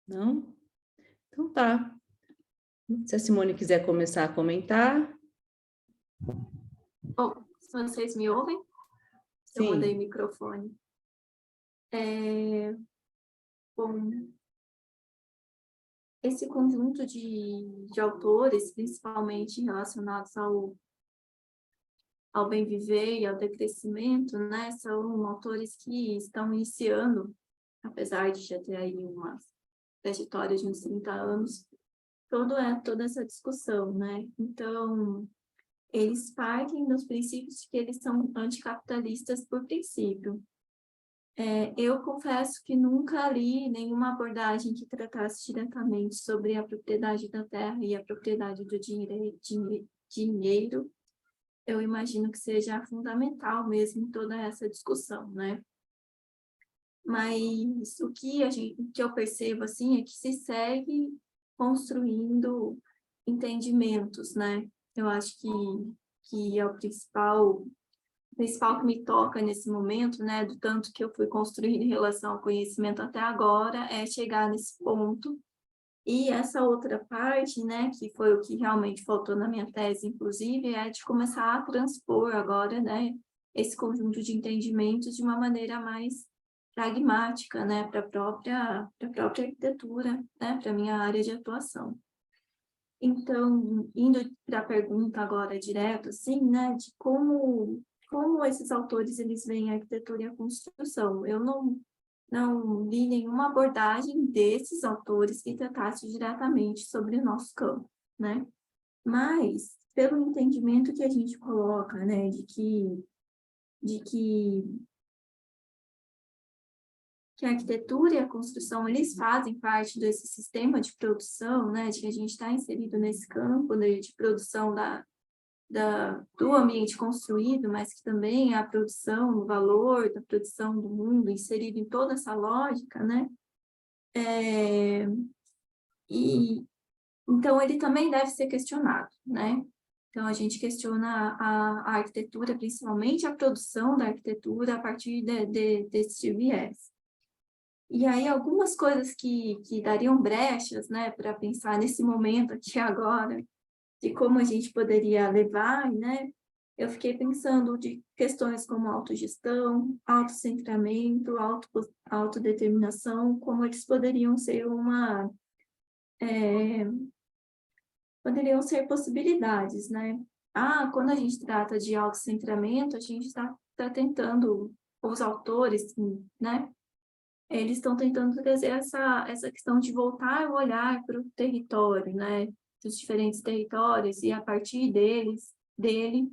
Não? Então tá. Se a Simone quiser começar a comentar. Bom, se vocês me ouvem? Sim. Eu mudei o microfone. Bom, esse conjunto de autores, principalmente relacionados ao bem viver e ao decrescimento, né, são autores que estão iniciando, apesar de já ter aí uma trajetória de uns 30 anos, toda essa discussão, né? Então, eles partem dos princípios de que eles são anticapitalistas por princípio. Eu confesso que nunca li nenhuma abordagem que tratasse diretamente sobre a propriedade da terra e a propriedade do dinheiro. Eu imagino que seja fundamental mesmo toda essa discussão, né? Mas o que eu percebo, assim, é que se segue construindo entendimentos, né? Eu acho que é o principal que me toca nesse momento, né, do tanto que eu fui construindo em relação ao conhecimento até agora, é chegar nesse ponto. E essa outra parte, né, que foi o que realmente faltou na minha tese, inclusive, é de começar a transpor agora, né, esse conjunto de entendimentos de uma maneira mais pragmática, né, para a própria arquitetura, né, para a minha área de atuação. Então, indo para a pergunta agora direto, assim, né, de como esses autores eles veem a arquitetura e a construção. Eu não li nenhuma abordagem desses autores que tratasse diretamente sobre o nosso campo, né? Mas, pelo entendimento que a gente coloca, né, de que a arquitetura e a construção, eles fazem parte desse sistema de produção, né, de que a gente está inserido nesse campo, né, de produção do ambiente construído, mas que também é a produção do valor, da produção do mundo, inserido em toda essa lógica, né? Então, ele também deve ser questionado, né? Então, a gente questiona a arquitetura, principalmente a produção da arquitetura, a partir desse viés. E aí, algumas coisas que dariam brechas, né, para pensar nesse momento aqui agora, de como a gente poderia levar, né? Eu fiquei pensando de questões como autogestão, autocentramento, autodeterminação, como eles poderiam ser poderiam ser possibilidades, né? Quando a gente trata de autocentramento, a gente está tentando, os autores, né? Eles estão tentando trazer essa questão de voltar o olhar para o território, né? Dos diferentes territórios, e a partir dele,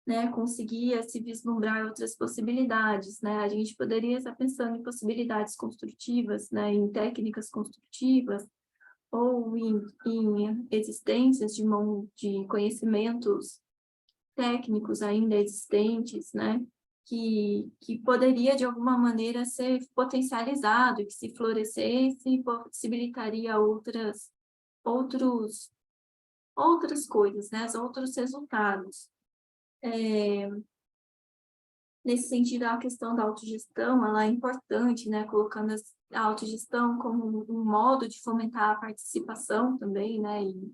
né, conseguir se vislumbrar outras possibilidades, né? A gente poderia estar pensando em possibilidades construtivas, né, em técnicas construtivas, ou em existências de conhecimentos técnicos ainda existentes, né? Que poderia, de alguma maneira, ser potencializado, que se florescesse, possibilitaria outras coisas, né? Outros resultados. Nesse sentido, a questão da autogestão, ela é importante, né? Colocando a autogestão como um modo de fomentar a participação também, né? E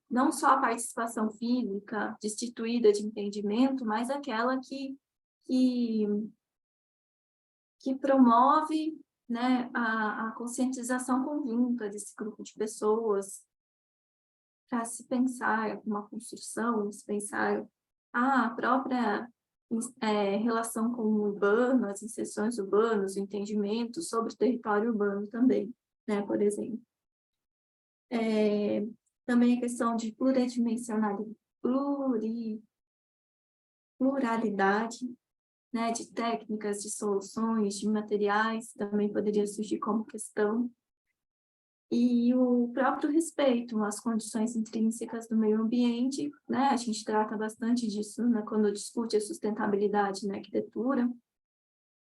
não só a participação física, destituída de entendimento, mas aquela que promove, né, a conscientização conjunta desse grupo de pessoas para se pensar uma construção, se pensar a própria relação com o urbano, as inserções urbanas, o entendimento sobre o território urbano também, né, por exemplo. Também a questão de pluralidade, né, de técnicas, de soluções, de materiais, também poderia surgir como questão. E o próprio respeito às condições intrínsecas do meio ambiente, né, a gente trata bastante disso, né, quando discute a sustentabilidade na arquitetura,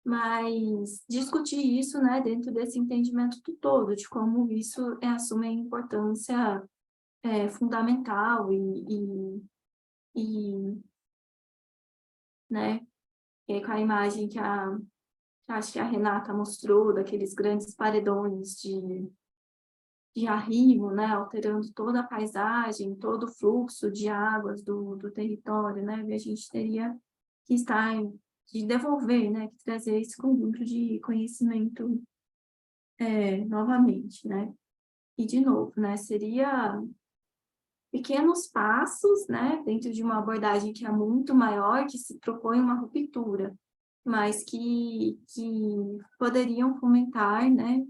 mas discutir isso, né, dentro desse entendimento do todo, de como isso assume a importância fundamental né, com a imagem que acho que a Renata mostrou, daqueles grandes paredões de arrimo, né, alterando toda a paisagem, todo o fluxo de águas do território, né, e a gente teria que de devolver, né, que trazer esse conjunto de conhecimento novamente, né, e de novo, né, seria pequenos passos, né, dentro de uma abordagem que é muito maior, que se propõe uma ruptura, mas que poderiam fomentar, né,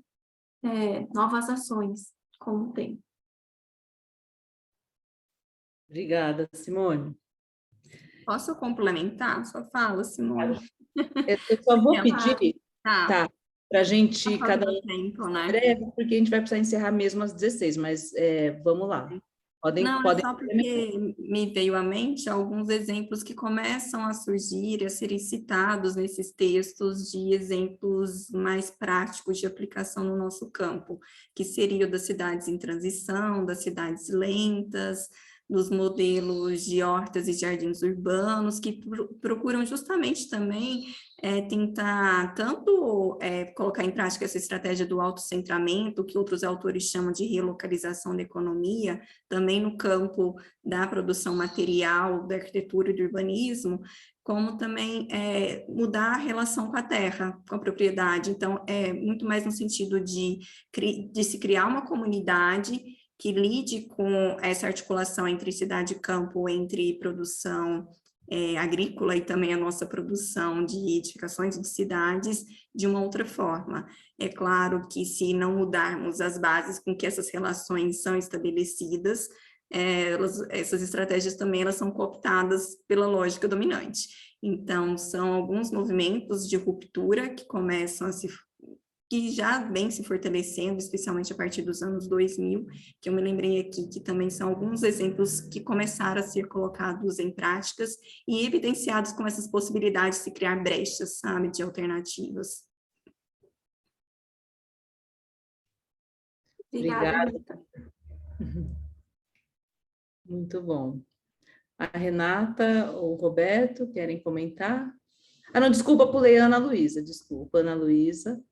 novas ações, como tem. Obrigada, Simone. Posso complementar sua fala, Simone? Eu só vou pedir, Tá, para a gente, tá cada fazendo um tempo, né? breve, porque a gente vai precisar encerrar mesmo às 16, mas vamos lá. Não, é Podem só porque me veio à mente alguns exemplos que começam a surgir, a serem citados nesses textos de exemplos mais práticos de aplicação no nosso campo, que seria o das cidades em transição, das cidades lentas, dos modelos de hortas e jardins urbanos, que procuram justamente também tentar tanto colocar em prática essa estratégia do autocentramento, que outros autores chamam de relocalização da economia, também no campo da produção material, da arquitetura e do urbanismo, como também mudar a relação com a terra, com a propriedade. Então, é muito mais no sentido de se criar uma comunidade que lide com essa articulação entre cidade e campo, entre produção agrícola e também a nossa produção de edificações de cidades de uma outra forma. É claro que se não mudarmos as bases com que essas relações são estabelecidas, essas estratégias também elas são cooptadas pela lógica dominante. Então, são alguns movimentos de ruptura que começam que já vem se fortalecendo, especialmente a partir dos anos 2000, que eu me lembrei aqui, que também são alguns exemplos que começaram a ser colocados em práticas e evidenciados com essas possibilidades de se criar brechas, sabe, de alternativas. Obrigada. Obrigada. Muito bom. A Renata ou o Roberto querem comentar? Ah, não, desculpa, pulei a Ana Luísa, desculpa, Ana Luísa.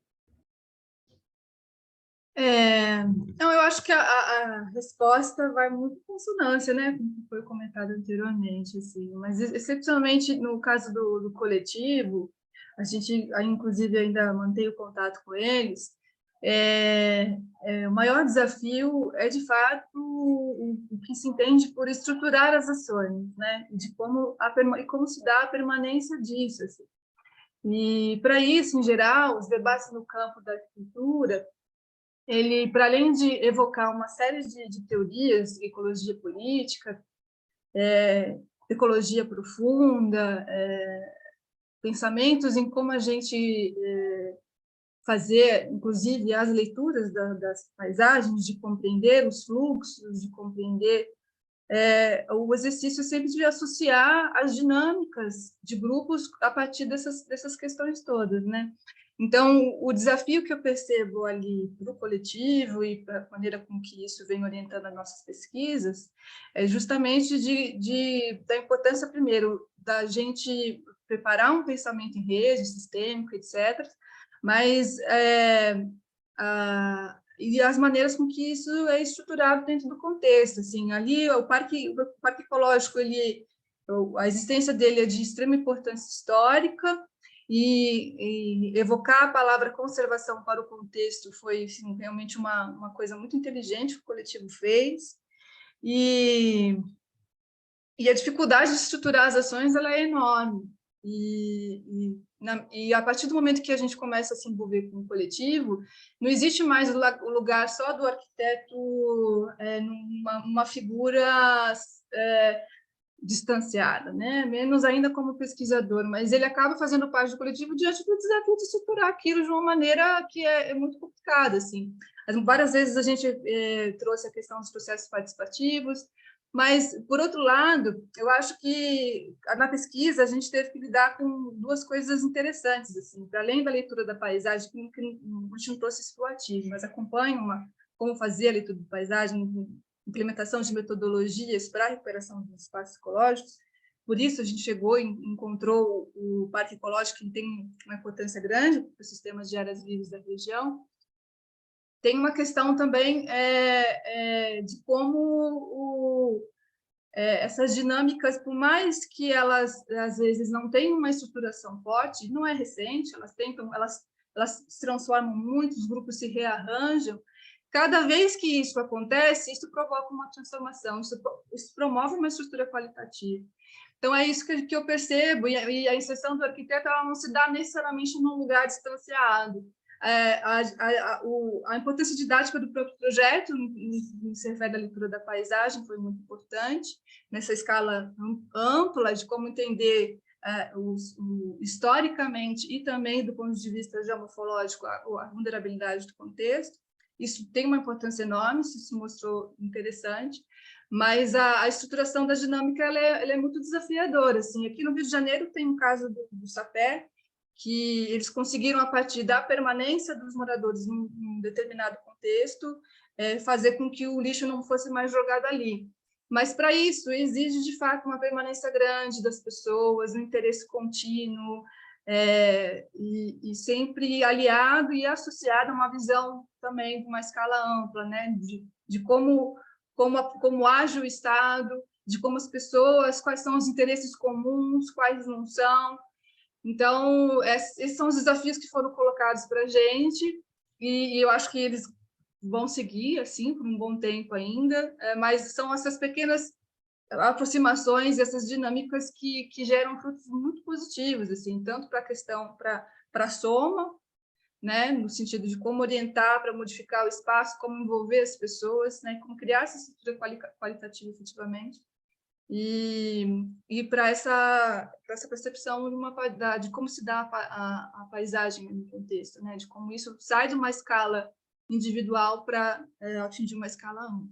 Não, eu acho que a resposta vai muito em consonância, né, com o que foi comentado anteriormente, assim, mas excepcionalmente no caso do coletivo, a gente, inclusive, ainda mantém o contato com eles, o maior desafio é, de fato, o que se entende por estruturar as ações, né, de como se dá a permanência disso, assim. E, para isso, em geral, os debates no campo da arquitetura, ele, para além de evocar uma série de teorias, ecologia política, ecologia profunda, pensamentos em como a gente fazer, inclusive, as leituras das paisagens, de compreender os fluxos, de compreender o exercício sempre de associar as dinâmicas de grupos a partir dessas questões todas, né? Então, o desafio que eu percebo ali para o coletivo e para a maneira com que isso vem orientando as nossas pesquisas é justamente da importância, primeiro, da gente preparar um pensamento em rede, sistêmico, etc., mas e as maneiras com que isso é estruturado dentro do contexto. Assim, ali, o parque ecológico, a existência dele é de extrema importância histórica, e evocar a palavra conservação para o contexto foi, assim, realmente uma coisa muito inteligente que o coletivo fez, e a dificuldade de estruturar as ações ela é enorme, e a partir do momento que a gente começa a se envolver com o coletivo, não existe mais o lugar só do arquiteto numa figura distanciada, né? Menos ainda como pesquisador, mas ele acaba fazendo parte do coletivo diante do desafio de estruturar aquilo de uma maneira que é muito complicada, assim. Várias vezes a gente trouxe a questão dos processos participativos, mas, por outro lado, eu acho que na pesquisa a gente teve que lidar com duas coisas interessantes, assim, para além da leitura da paisagem, que a gente não trouxe isso para o artigo, mas acompanha como fazer a leitura da paisagem, implementação de metodologias para a recuperação dos espaços ecológicos. Por isso, a gente chegou e encontrou o Parque Ecológico, que tem uma importância grande para os sistemas de áreas livres da região. Tem uma questão também de como essas dinâmicas, por mais que elas, às vezes, não tenham uma estruturação forte, não é recente, elas se transformam muito, os grupos se rearranjam. Cada vez que isso acontece, isso provoca uma transformação, isso promove uma estrutura qualitativa. Então, é isso que eu percebo, e a inserção do arquiteto ela não se dá necessariamente num lugar distanciado. A importância didática do próprio projeto, no que se refere à leitura da paisagem, foi muito importante, nessa escala ampla de como entender historicamente e também do ponto de vista geomorfológico a vulnerabilidade do contexto. Isso tem uma importância enorme, isso se mostrou interessante, mas a estruturação da dinâmica ela é muito desafiadora. Assim. Aqui no Rio de Janeiro tem um caso do Sapé, que eles conseguiram, a partir da permanência dos moradores em determinado contexto, fazer com que o lixo não fosse mais jogado ali. Mas, para isso, exige, de fato, uma permanência grande das pessoas, um interesse contínuo, e sempre aliado e associado a uma visão também de uma escala ampla, né? de como age o Estado, de como as pessoas, quais são os interesses comuns, quais não são. Então, esses são os desafios que foram colocados para a gente, e eu acho que eles vão seguir assim por um bom tempo ainda, mas são essas pequenas aproximações, essas dinâmicas que geram frutos muito positivos, assim, tanto para a questão, para a soma, né, no sentido de como orientar para modificar o espaço, como envolver as pessoas, né, como criar essa estrutura qualitativa efetivamente, e para essa percepção de como se dá a paisagem no contexto, né, de como isso sai de uma escala individual para atingir uma escala ampla.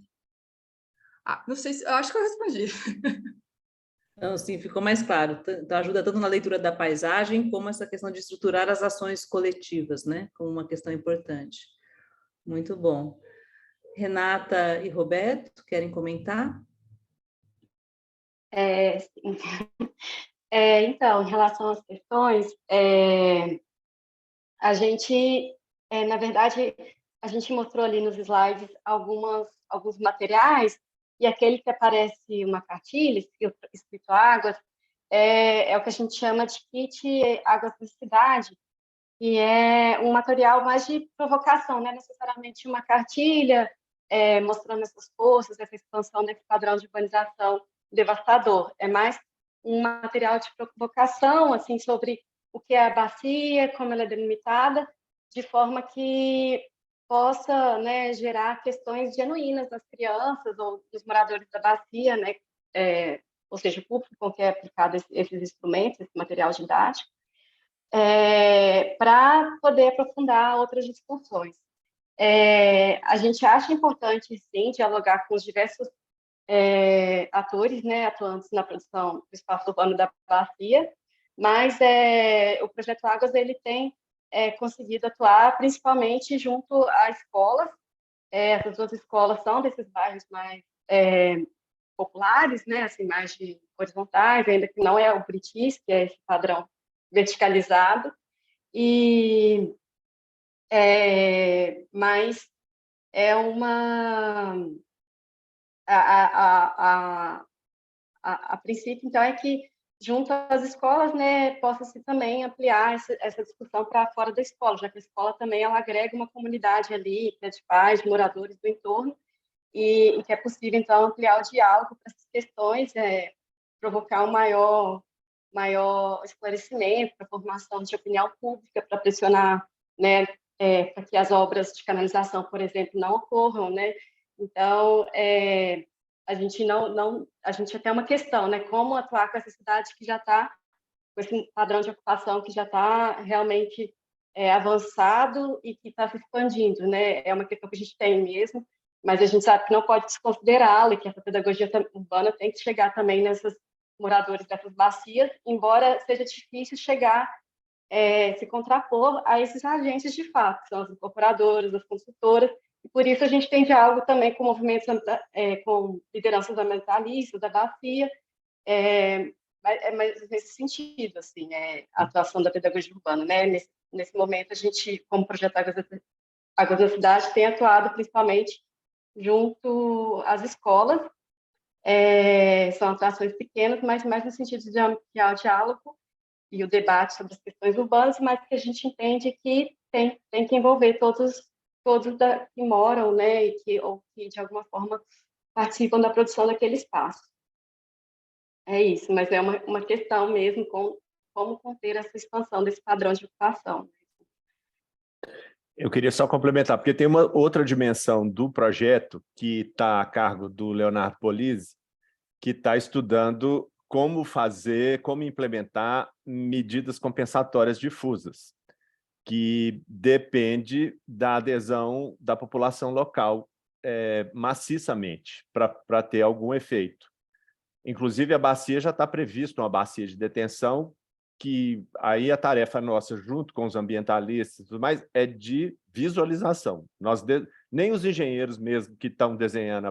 Não sei se... Eu acho que eu respondi. Então, sim, ficou mais claro. Então, ajuda tanto na leitura da paisagem, como essa questão de estruturar as ações coletivas, né? Como uma questão importante. Muito bom. Renata e Roberto, querem comentar? Então, em relação às questões, a gente, na verdade, a gente mostrou ali nos slides alguns materiais, e aquele que aparece uma cartilha, escrito águas, é o que a gente chama de kit Águas da Cidade, que é um material mais de provocação, não é necessariamente uma cartilha mostrando essas forças, essa expansão desse padrão de urbanização devastador. É mais um material de provocação, assim, sobre o que é a bacia, como ela é delimitada, de forma que possa, né, gerar questões genuínas das crianças ou dos moradores da bacia, né, ou seja, o público com que é aplicado esses instrumentos, esse material didático, para poder aprofundar outras discussões. A gente acha importante, sim, dialogar com os diversos atores, né, atuantes na produção do espaço urbano da bacia, mas o Projeto Águas ele tem conseguido atuar principalmente junto a escolas. Essas duas escolas são desses bairros mais populares, né, assim, mais de horizontais, ainda que não é o Britis, que é esse padrão verticalizado, mas é uma... A princípio, então, é que junto às escolas, né, possa-se também ampliar essa discussão para fora da escola, já que a escola também ela agrega uma comunidade ali, que é de pais, de moradores do entorno, e que é possível, então, ampliar o diálogo para essas questões, provocar um maior esclarecimento, para a formação de opinião pública, para pressionar, né, para que as obras de canalização, por exemplo, não ocorram, né? Então, a gente até uma questão, né? Como atuar com essa cidade que já está, com esse padrão de ocupação que já está realmente avançado e que está se expandindo, né? É uma questão que a gente tem mesmo, mas a gente sabe que não pode desconsiderá-la e que essa pedagogia urbana tem que chegar também nesses moradores dessas bacias, embora seja difícil chegar, se contrapor a esses agentes de fato, que são as incorporadoras, as consultoras, e por isso a gente tem diálogo também com movimentos, com lideranças ambientalistas da bacia, mas nesse sentido, assim, a atuação da pedagogia urbana, né? Nesse momento, a gente, como Projeto Águas da Cidade, tem atuado principalmente junto às escolas. São atuações pequenas, mas mais no sentido de ampliar o diálogo e o debate sobre as questões urbanas, mas que a gente entende que tem que envolver todos que moram, né, ou que de alguma forma participam da produção daquele espaço. É isso, mas é uma questão mesmo como conter essa expansão desse padrão de ocupação. Eu queria só complementar, porque tem uma outra dimensão do projeto que está a cargo do Leonardo Polizzi, que está estudando como fazer, como implementar medidas compensatórias difusas, que depende da adesão da população local maciçamente para ter algum efeito. Inclusive, a bacia já está prevista, uma bacia de detenção, que aí a tarefa nossa, junto com os ambientalistas e tudo mais, é de visualização. Nem os engenheiros mesmo que estão desenhando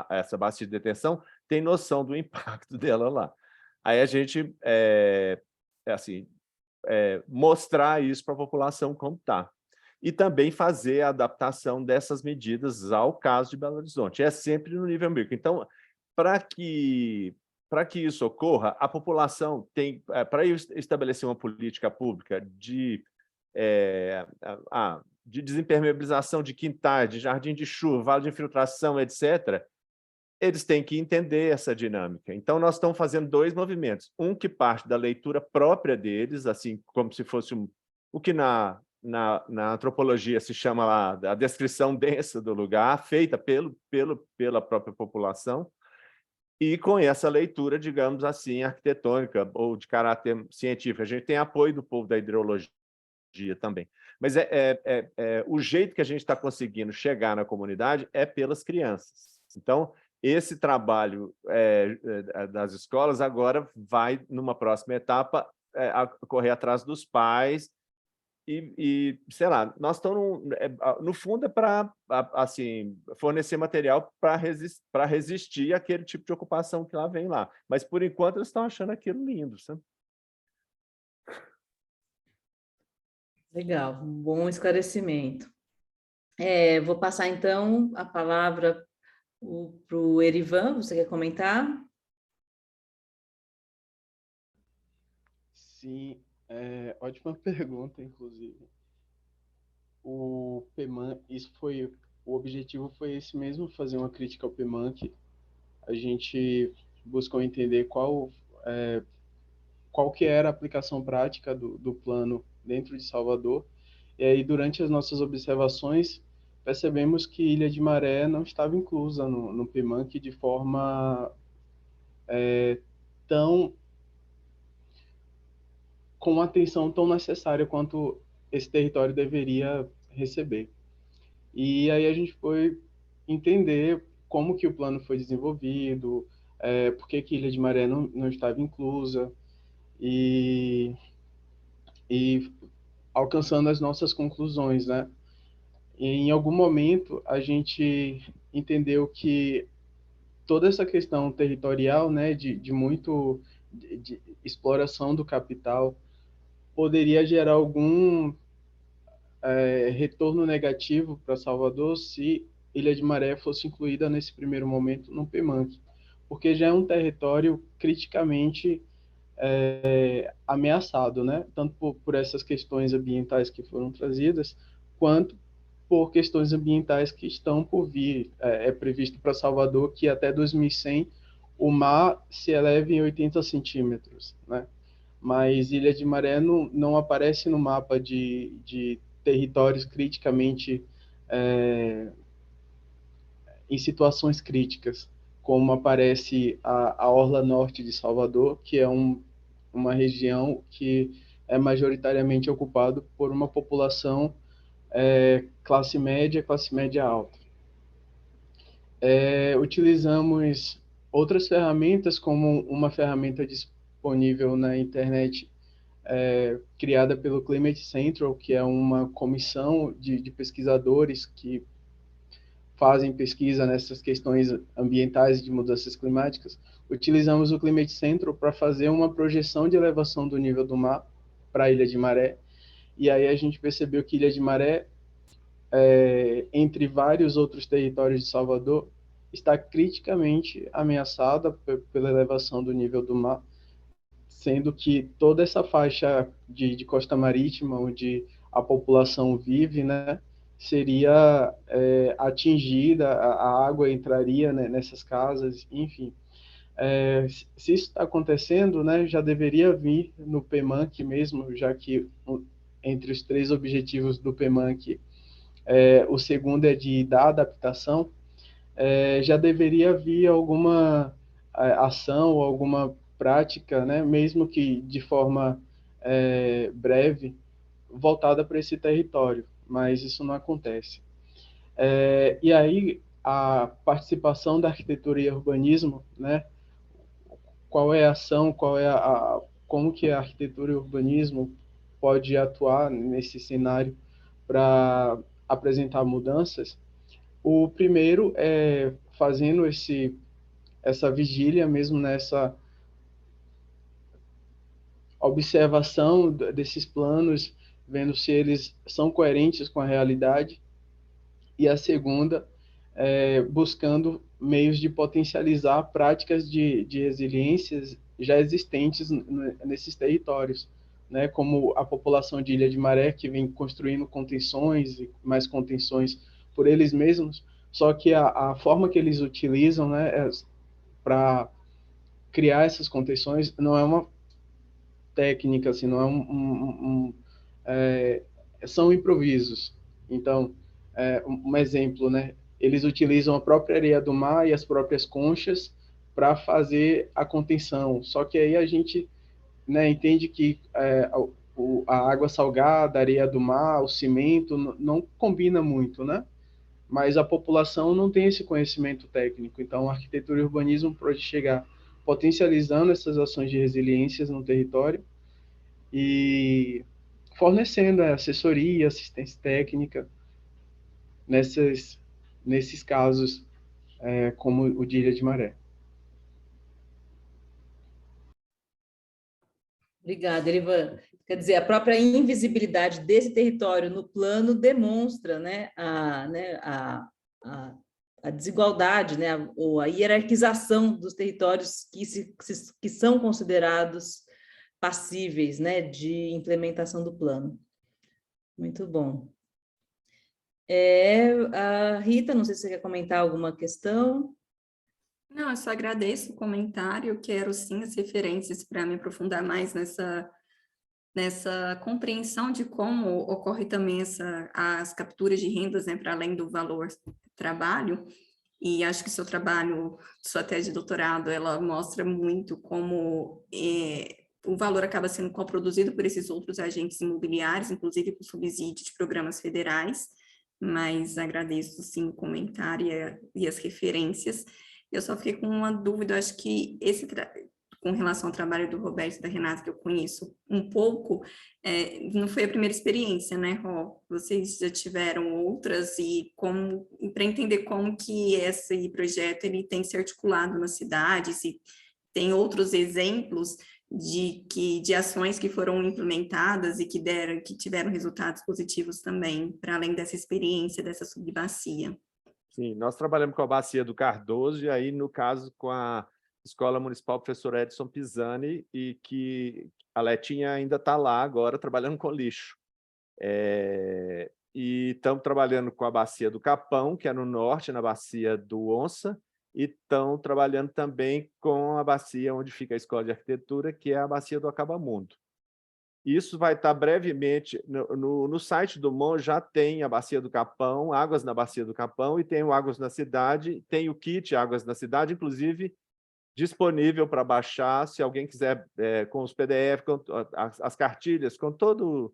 essa bacia de detenção têm noção do impacto dela lá. Aí a gente, mostrar isso para a população como está. E também fazer a adaptação dessas medidas ao caso de Belo Horizonte. É sempre no nível micro. Então, para que isso ocorra, a população tem, para estabelecer uma política pública de desimpermeabilização de quintais, de jardim de chuva, vale de infiltração, etc., eles têm que entender essa dinâmica. Então, nós estamos fazendo 2 movimentos. Um que parte da leitura própria deles, assim como se fosse o que na antropologia se chama lá, a descrição densa do lugar, feita pela própria população, e com essa leitura, digamos assim, arquitetônica ou de caráter científico. A gente tem apoio do povo da hidrologia também. Mas o jeito que a gente está conseguindo chegar na comunidade é pelas crianças. Então, esse trabalho das escolas agora vai, numa próxima etapa, correr atrás dos pais e sei lá, nós estamos, no fundo, é para assim, fornecer material para resistir àquele tipo de ocupação que lá vem lá. Mas, por enquanto, eles estão achando aquilo lindo, sabe? Legal, um bom esclarecimento. Vou passar, então, a palavra para o Erivan. Você quer comentar? Sim, ótima pergunta, inclusive. O PEMAN, o objetivo foi esse mesmo, fazer uma crítica ao PEMANC. A gente buscou entender qual que era a aplicação prática do plano dentro de Salvador. E aí, durante as nossas observações, percebemos que Ilha de Maré não estava inclusa no PEMANC de forma com uma atenção tão necessária quanto esse território deveria receber. E aí a gente foi entender como que o plano foi desenvolvido, por que Ilha de Maré não estava inclusa, e alcançando as nossas conclusões, né? E em algum momento a gente entendeu que toda essa questão territorial, né, de exploração do capital, poderia gerar algum retorno negativo para Salvador se Ilha de Maré fosse incluída nesse primeiro momento no PEMANC, porque já é um território criticamente ameaçado, né? Tanto por essas questões ambientais que foram trazidas, quanto por questões ambientais que estão por vir. É previsto para Salvador que até 2100 o mar se eleve em 80 centímetros, né? Mas Ilha de Maré não aparece no mapa de territórios criticamente em situações críticas, como aparece a orla norte de Salvador, que é uma região que é majoritariamente ocupada por uma população classe média alta. Utilizamos outras ferramentas, como uma ferramenta disponível na internet, criada pelo Climate Central, que é uma comissão de pesquisadores que fazem pesquisa nessas questões ambientais e de mudanças climáticas. Utilizamos o Climate Central para fazer uma projeção de elevação do nível do mar para a Ilha de Maré, e aí a gente percebeu que Ilha de Maré, entre vários outros territórios de Salvador, está criticamente ameaçada pela elevação do nível do mar, sendo que toda essa faixa de costa marítima, onde a população vive, né, seria atingida, a água entraria, né, nessas casas, enfim. Se isso está acontecendo, né, já deveria vir no PEMANC mesmo, já que entre os 3 objetivos do PEMANC, o segundo é de dar adaptação, já deveria vir ação ou alguma prática, né, mesmo que de forma breve, voltada para esse território, mas isso não acontece. E aí, a participação da arquitetura e urbanismo, né, qual é a ação, como que a arquitetura e o urbanismo pode atuar nesse cenário para apresentar mudanças? O primeiro é fazendo essa vigília mesmo, nessa observação desses planos, vendo se eles são coerentes com a realidade. E a segunda é buscando meios de potencializar práticas de resiliências já existentes nesses territórios, né? Como a população de Ilha de Maré, que vem construindo contenções e mais contenções por eles mesmos, só que a forma que eles utilizam, né, para criar essas contenções não é uma técnica, assim, não é são improvisos. Então, um exemplo, né? Eles utilizam a própria areia do mar e as próprias conchas para fazer a contenção. Só que aí a gente, né, entende que a água salgada, a areia do mar, o cimento não combina muito, né? Mas a população não tem esse conhecimento técnico. Então, a arquitetura e o urbanismo pode chegar potencializando essas ações de resiliências no território e fornecendo assessoria, assistência técnica nesses casos, como o de Ilha de Maré. Obrigada, Erivan. Quer dizer, a própria invisibilidade desse território no plano demonstra, né, a desigualdade, né, ou a hierarquização dos territórios que são considerados passíveis, né, de implementação do plano. Muito bom. A Rita, não sei se você quer comentar alguma questão. Não, eu só agradeço o comentário, quero sim as referências para me aprofundar mais nessa compreensão de como ocorre também as capturas de rendas, né, para além do valor do trabalho, e acho que seu trabalho, sua tese de doutorado, ela mostra muito como o valor acaba sendo coproduzido por esses outros agentes imobiliários, inclusive com subsídio de programas federais, mas agradeço sim o comentário e as referências. Eu só fiquei com uma dúvida, acho que com relação ao trabalho do Roberto e da Renata, que eu conheço um pouco, não foi a primeira experiência, né, Rô? Vocês já tiveram outras, e para entender como que esse projeto ele tem se articulado na cidade, se tem outros exemplos de ações que foram implementadas e que tiveram resultados positivos também, para além dessa experiência, dessa subbacia. Sim, nós trabalhamos com a Bacia do Cardoso, e aí, no caso, com a Escola Municipal Professor Edson Pisani, e que a Letinha ainda está lá agora, trabalhando com lixo. E estamos trabalhando com a Bacia do Capão, que é no norte, na Bacia do Onça, e estão trabalhando também com a bacia onde fica a Escola de Arquitetura, que é a Bacia do Acabamundo. Isso vai estar brevemente no site do MON, já tem a Bacia do Capão, Águas na Bacia do Capão, e tem o Águas na Cidade, tem o kit Águas na Cidade, inclusive disponível para baixar, se alguém quiser, com os PDF, com as cartilhas, com todo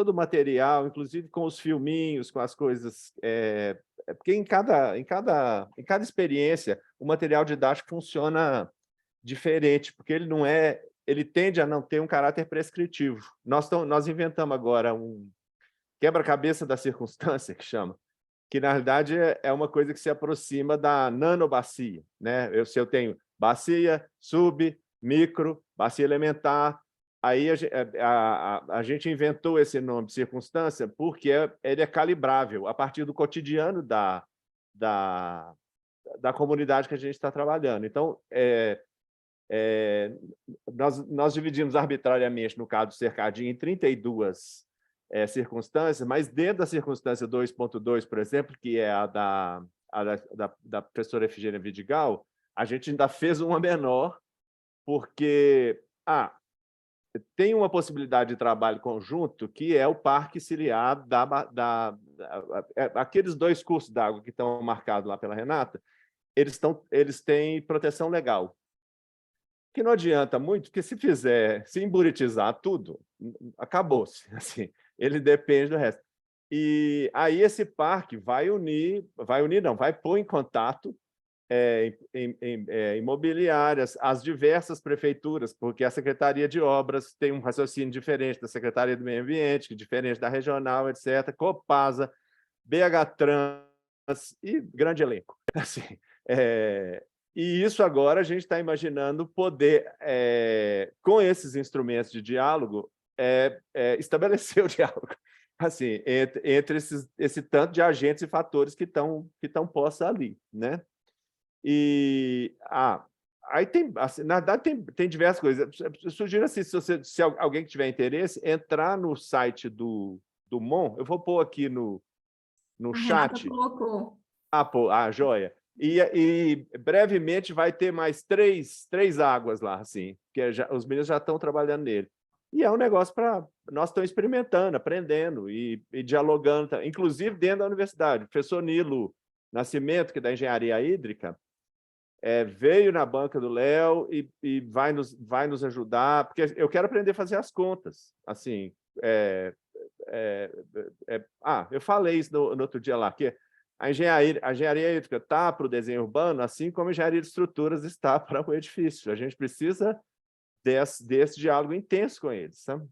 o material, inclusive com os filminhos, com as coisas, porque em cada experiência o material didático funciona diferente, porque ele tende a não ter um caráter prescritivo. Nós inventamos agora um quebra-cabeça da circunstância, que chama, que na realidade é uma coisa que se aproxima da nanobacia, né? Se eu tenho bacia, sub, micro, bacia elementar, aí a gente inventou esse nome de circunstância porque ele é calibrável a partir do cotidiano da comunidade que a gente está trabalhando. Então, nós dividimos arbitrariamente, no caso do cercadinho, em 32 circunstâncias, mas dentro da circunstância 2.2, por exemplo, que é a da professora Efigênia Vidigal, a gente ainda fez uma menor, porque tem uma possibilidade de trabalho conjunto, que é o parque ciliar aqueles 2 cursos d'água que estão marcados lá pela Renata, eles têm proteção legal. Que não adianta muito, porque se emburetizar tudo, acabou-se. Assim, ele depende do resto. E aí esse parque vai pôr em contato imobiliárias, as diversas prefeituras, porque a Secretaria de Obras tem um raciocínio diferente da Secretaria do Meio Ambiente, diferente da regional, etc., Copasa, BH Trans e grande elenco. Assim, e isso agora a gente está imaginando poder, com esses instrumentos de diálogo, estabelecer o diálogo assim, entre esse tanto de agentes e fatores que estão postos ali, né? E aí tem, assim, na verdade, tem diversas coisas. Eu sugiro assim, se alguém que tiver interesse, entrar no site do MON, eu vou pôr aqui no chat. Renata colocou. Joia. E brevemente vai ter mais três águas lá, assim, que os meninos já estão trabalhando nele. E é um negócio para... Nós estamos experimentando, aprendendo e dialogando, inclusive dentro da universidade. O professor Nilo Nascimento, que é da Engenharia Hídrica, veio na banca do Léo e vai nos ajudar, porque eu quero aprender a fazer as contas. Assim, eu falei isso no outro dia lá, que a engenharia hídrica está para o desenho urbano, assim como a engenharia de estruturas está para o edifício. A gente precisa desse diálogo intenso com eles, sabe?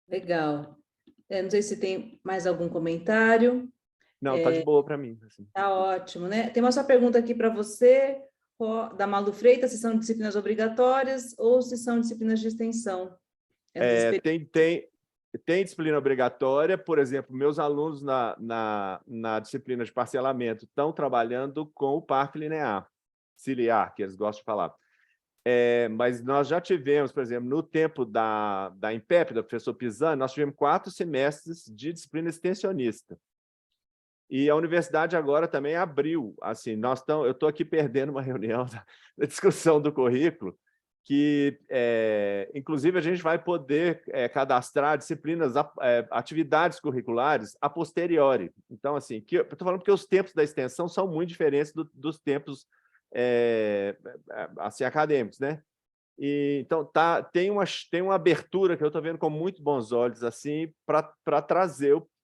Legal. Não sei se tem mais algum comentário. Não, está de boa para mim. Assim. Tá ótimo, né? Tem uma só pergunta aqui para você, da Malu Freitas, se são disciplinas obrigatórias ou se são disciplinas de extensão. Tem disciplina obrigatória, por exemplo, meus alunos na disciplina de parcelamento estão trabalhando com o parque linear, ciliar, que eles gostam de falar. Mas nós já tivemos, por exemplo, no tempo da INPEP, do professor Pisani, nós tivemos 4 semestres de disciplina extensionista. E a universidade agora também abriu. Assim, eu estou aqui perdendo uma reunião da discussão do currículo, que, inclusive, a gente vai poder cadastrar disciplinas, atividades curriculares a posteriori. Então, assim, eu estou falando porque os tempos da extensão são muito diferentes dos tempos assim, acadêmicos, né? Então, tem uma abertura que eu estou vendo com muito bons olhos, assim, para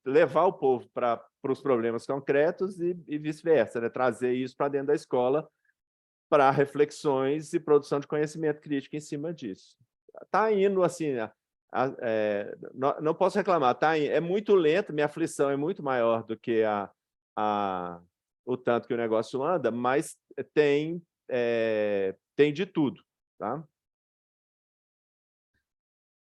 levar o povo para os problemas concretos e vice-versa, né? Trazer isso para dentro da escola para reflexões e produção de conhecimento crítico em cima disso. Está indo, assim, não posso reclamar, é muito lento, minha aflição é muito maior do que o tanto que o negócio anda, mas tem de tudo, tá?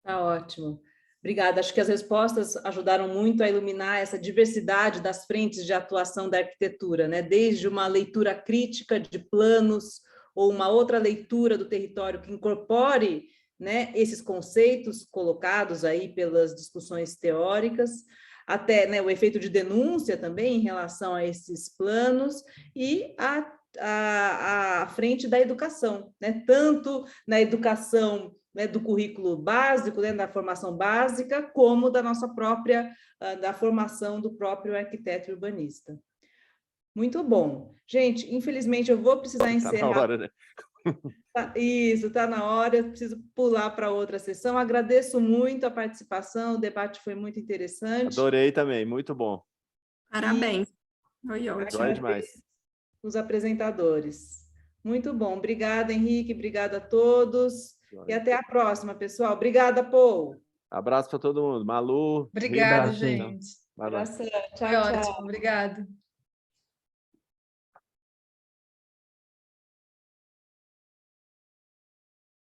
Tá ótimo. Obrigada. Acho que as respostas ajudaram muito a iluminar essa diversidade das frentes de atuação da arquitetura, né? Desde uma leitura crítica de planos ou uma outra leitura do território que incorpore, né, esses conceitos colocados aí pelas discussões teóricas, até, né, o efeito de denúncia também em relação a esses planos e a frente da educação, né? Tanto na educação, né, do currículo básico, né, da formação básica, como da nossa própria, da formação do próprio arquiteto urbanista. Muito bom. Gente, infelizmente eu vou precisar encerrar. Está na hora, né? Isso, está na hora, eu preciso pular para outra sessão. Agradeço muito a participação, o debate foi muito interessante. Adorei também, muito bom. Parabéns. Foi ótimo. Adorei demais. Os apresentadores. Muito bom. Obrigada, Henrique. Obrigada a todos. E até a próxima, pessoal. Obrigada, Paul. Abraço para todo mundo. Malu. Obrigada, Rita, gente. Vai lá. Tchau, Foi tchau. ótimo, obrigada.